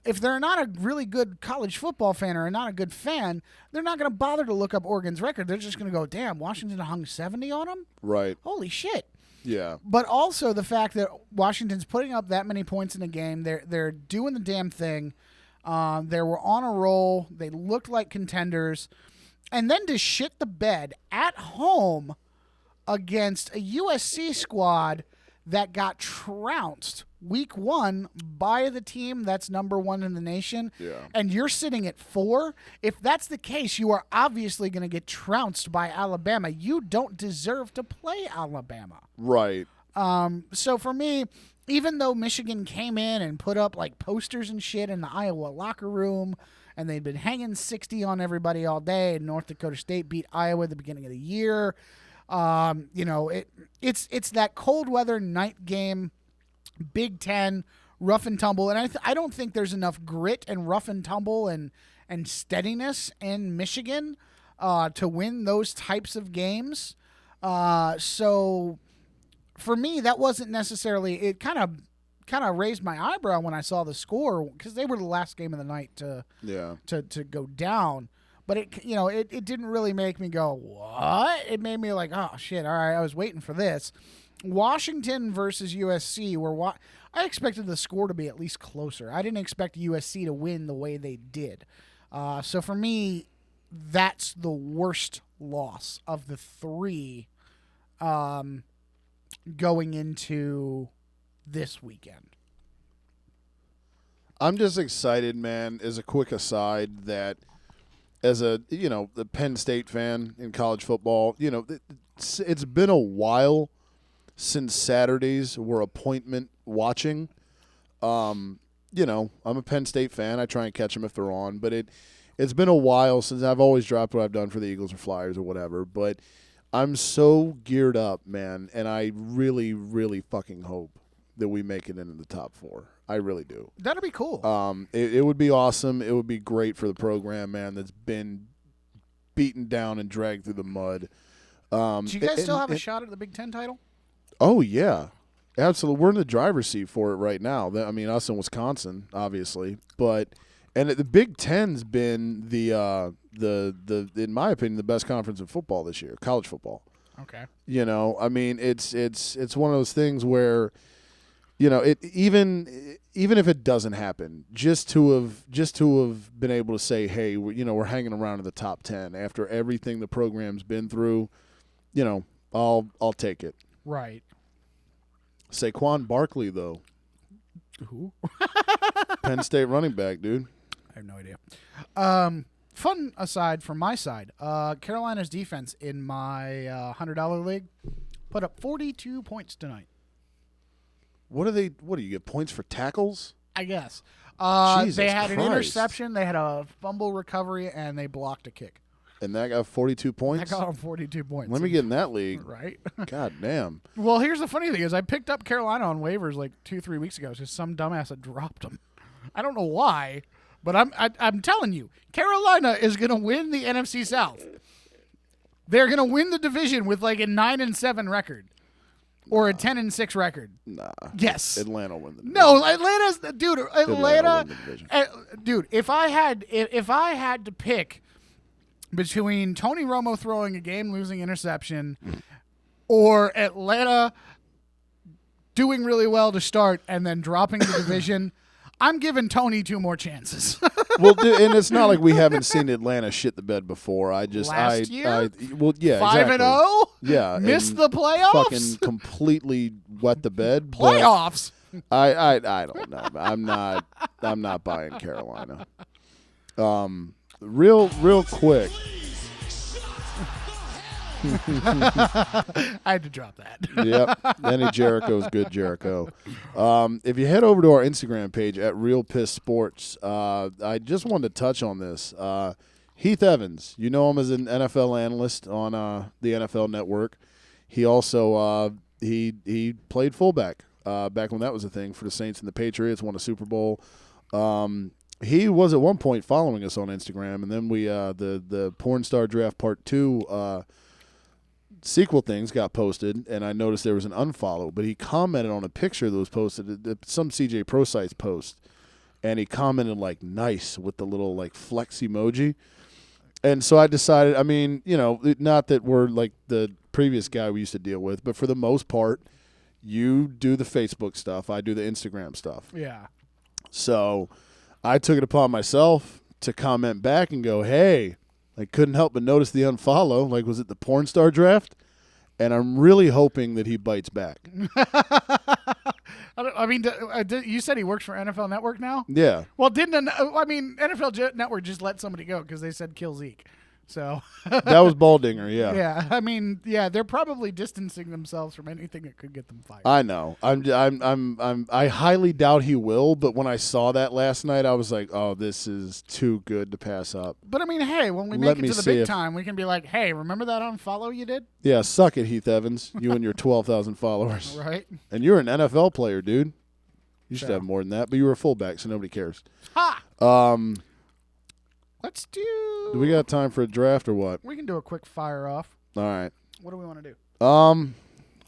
If they're not a really good college football fan or not a good fan, they're not going to bother to look up Oregon's record. They're just going to go, damn, Washington hung 70 on them? Right. Holy shit. Yeah. But also the fact that Washington's putting up that many points in a game, they're doing the damn thing. They were on a roll. They looked like contenders. And then to shit the bed at home against a USC squad that got trounced week 1 by the team that's number 1 in the nation, and you're sitting at 4, if that's the case, you are obviously going to get trounced by Alabama. You don't deserve to play Alabama. Right. So for me, even though Michigan came in and put up like posters and shit in the Iowa locker room, and they'd been hanging 60 on everybody all day, and North Dakota State beat Iowa at the beginning of the year, it's that cold weather night game, Big Ten, rough and tumble. And I don't think there's enough grit and rough and tumble and steadiness in Michigan to win those types of games. So for me, that wasn't necessarily, it kind of raised my eyebrow when I saw the score, because they were the last game of the night to go down. But it didn't really make me go, what? It made me like, oh shit, all right, I was waiting for this. Washington versus USC, I expected the score to be at least closer. I didn't expect USC to win the way they did. So for me, that's the worst loss of the 3 going into this weekend. I'm just excited, man, as a quick aside, that as the Penn State fan in college football, it's been a while since Saturdays were appointment watching. I'm a Penn State fan. I try and catch them if they're on, but it's been a while since I've always dropped what I've done for the Eagles or Flyers or whatever, but I'm so geared up, man, and I really, really fucking hope that we make it into the top 4. I really do. That'd be cool. It would be awesome. It would be great for the program, man, that's been beaten down and dragged through the mud. Do you guys still have a shot at the Big Ten title? Oh, yeah. Absolutely. We're in the driver's seat for it right now. I mean, us in Wisconsin, obviously. And the Big Ten's been the in my opinion, the best conference in football this year, college football. Okay. I mean, it's one of those things where, even if it doesn't happen, just to have been able to say, hey, we're hanging around in the top 10 after everything the program's been through, I'll take it. Right. Saquon Barkley, though. Who? Penn State running back, dude. I have no idea. Fun aside from my side, Carolina's defense in my $100 league put up 42 points tonight. What do you get points for tackles? I guess. Jesus they had Christ. an interception, they had a fumble recovery, and they blocked a kick. And that got 42 points? That got them 42 points. Let me get in that league. Right? God damn. Well, here's the funny thing is I picked up Carolina on waivers like 2-3 weeks ago because some dumbass had dropped them. I don't know why, but I'm telling you, Carolina is going to win the NFC South. They're going to win the division with like a 9-7 record. Or a 10-6 record. Nah. Yes. Atlanta will win the division. No, Atlanta's dude. Atlanta will win the division. Dude. If I had to pick between Tony Romo throwing a game-losing interception or Atlanta doing really well to start and then dropping the division, I'm giving Tony 2 more chances. Well, and it's not like we haven't seen Atlanta shit the bed before. Last year? 5-0. Yeah, missed the playoffs. Fucking completely wet the bed. Playoffs. I don't know. I'm not buying Carolina. Real quick. I had to drop that. Yep. Any Jericho's good Jericho. If you head over to our Instagram page at Real PIST Sports, I just wanted to touch on this. Heath Evans, you know him as an NFL analyst on the NFL Network. He also he played fullback back when that was a thing for the Saints and the Patriots, won a Super Bowl. He was at one point following us on Instagram, and then we the Porn Star Draft Part 2 sequel things got posted, and I noticed there was an unfollow, but he commented on a picture that was posted, some CJ Pro Sites post, and he commented like nice with the little like flex emoji. And so I decided, I mean, you know, not that we're like the previous guy we used to deal with, but for the most part, you do the Facebook stuff, I do the Instagram stuff. Yeah. So I took it upon myself to comment back and go, hey, I couldn't help but notice the unfollow. Like, was it the porn star draft? And I'm really hoping that he bites back. You said he works for NFL Network now? Yeah. Well, NFL Network just let somebody go because they said kill Zeke. So That was Baldinger, yeah. yeah, I mean, yeah, they're probably distancing themselves from anything that could get them fired. I know. I highly doubt he will, but when I saw that last night, I was like, oh, this is too good to pass up. But I mean, hey, when we Let make me it to the see big if- time, we can be like, hey, remember that unfollow you did? Yeah, suck it, Heath Evans. You and your 12,000 followers. Right? And you're an NFL player, dude. You should So. have more than that, but you were a fullback, so nobody cares. Ha! Let's do. Do we got time for a draft or what? We can do a quick fire off. All right. What do we want to do?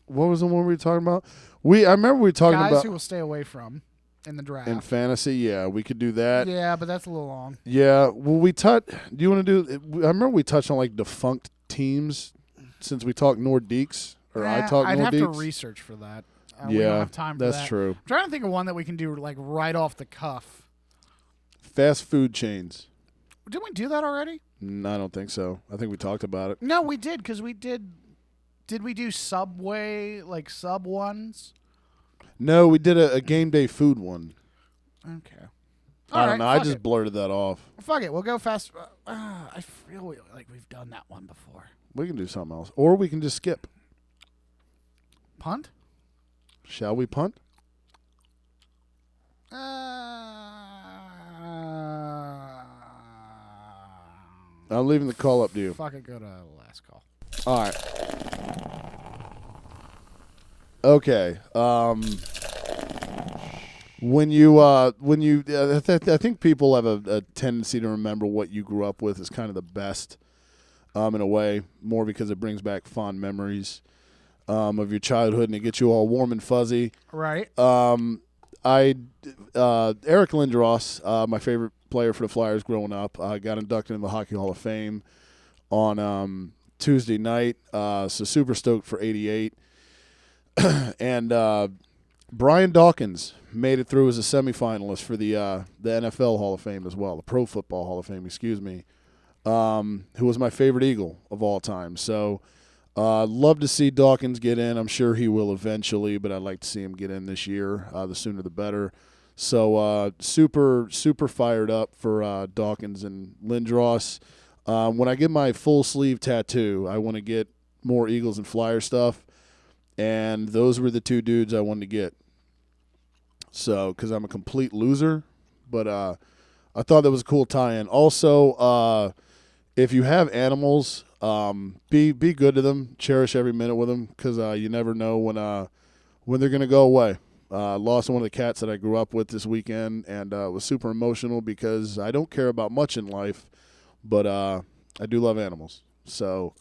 What was the one we were talking about? I remember we were talking Guys about who will stay away from in the draft. in fantasy. Yeah, we could do that. Yeah, but that's a little long. Yeah. Well, do you want to do? I remember we touched on like defunct teams since we talked Nordiques or I talked I'd Nordiques. have to research for that. We Yeah, don't have time for that's that. true. I'm trying to think of one that we can do like right off the cuff. Fast food chains. Didn't we do that already? I don't think so. I think we talked about it. No, we did because we did. Did we do Subway like sub ones? No, we did a game day food one. Okay. I don't know. I fuck just it. blurted that off. Fuck it. We'll go fast. I feel like we've done that one before. We can do something else, or we can just skip. Punt? Shall we punt? I'm leaving the call up to you. Fuck it. Go to last call. All right. Okay. I think people have a tendency to remember what you grew up with as kind of the best, in a way, more because it brings back fond memories, of your childhood and it gets you all warm and fuzzy. Right. Eric Lindros, my favorite player for the Flyers growing up, got inducted in the Hockey Hall of Fame on Tuesday night. So super stoked for 88. And Brian Dawkins made it through as a semifinalist for the NFL Hall of Fame as well, the Pro Football Hall of Fame, excuse me, who was my favorite Eagle of all time. So love to see Dawkins get in. I'm sure he will eventually, but I'd like to see him get in this year. The sooner the better. So super fired up for Dawkins and Lindros. When I get my full sleeve tattoo, I want to get more Eagles and Flyer stuff. And those were the two dudes I wanted to get. So, because I'm a complete loser. But I thought that was a cool tie-in. Also, if you have animals, be good to them. Cherish every minute with them because you never know when they're going to go away. Lost one of the cats that I grew up with this weekend, and it was super emotional because I don't care about much in life, but I do love animals. So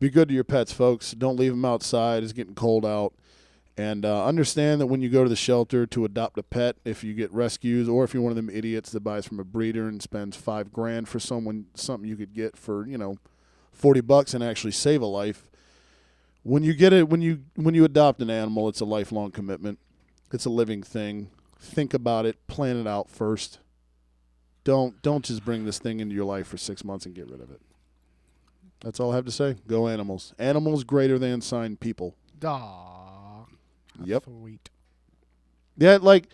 be good to your pets, folks. Don't leave them outside. It's getting cold out. And understand that when you go to the shelter to adopt a pet, if you get rescues or if you're one of them idiots that buys from a breeder and spends $5,000 for something you could get for, $40 and actually save a life. When you get it, when you adopt an animal, it's a lifelong commitment. It's a living thing. Think about it. Plan it out first. Don't just bring this thing into your life for 6 months and get rid of it. That's all I have to say. Go animals. Animals greater than signed people. Dog. Yep. Sweet. Yeah, like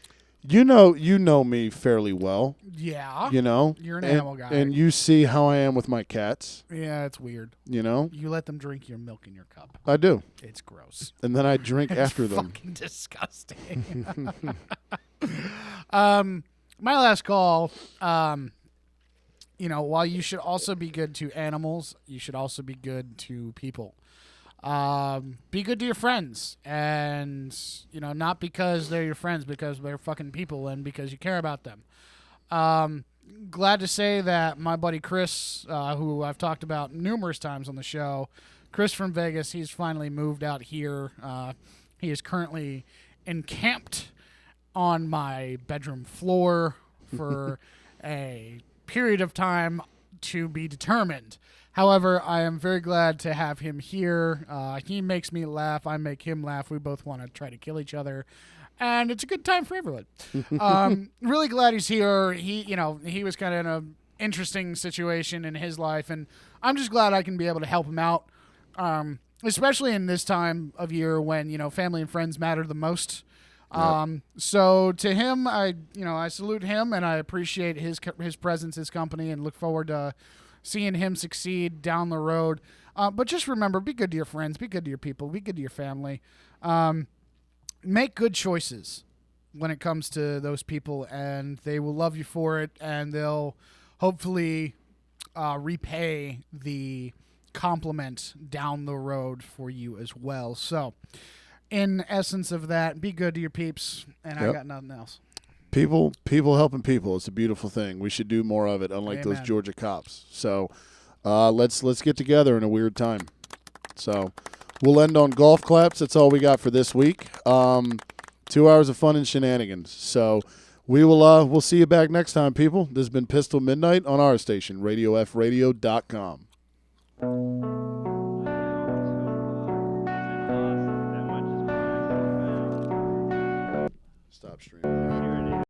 you know me fairly well. Yeah. You're an animal guy. And you see how I am with my cats. Yeah, it's weird. You let them drink your milk in your cup. I do. It's gross. And then I drink after It's them. fucking disgusting. My last call, while you should also be good to animals, you should also be good to people. Be good to your friends, and not because they're your friends, because they're fucking people and because you care about them. Glad to say that my buddy Chris, who I've talked about numerous times on the show, Chris from Vegas, he's finally moved out here. He is currently encamped on my bedroom floor for a period of time to be determined. However, I am very glad to have him here. He makes me laugh. I make him laugh. We both want to try to kill each other. And it's a good time for everyone. Really glad he's here. He was kind of in an interesting situation in his life, and I'm just glad I can be able to help him out, especially in this time of year when, family and friends matter the most. So to him, I salute him, and I appreciate his presence, his company, and look forward to seeing him succeed down the road. But just remember, be good to your friends, be good to your people, be good to your family. Make good choices when it comes to those people, and they will love you for it, and they'll hopefully repay the compliment down the road for you as well. So, in essence of that, be good to your peeps, and I got nothing else. People helping people. It's a beautiful thing. We should do more of it, unlike Amen. those Georgia cops. So let's get together in a weird time. So we'll end on golf claps. That's all we got for this week. 2 hours of fun and shenanigans. So we'll see you back next time, people. This has been PIST Til Midnight on our station, RadioFradio.com. Stop streaming.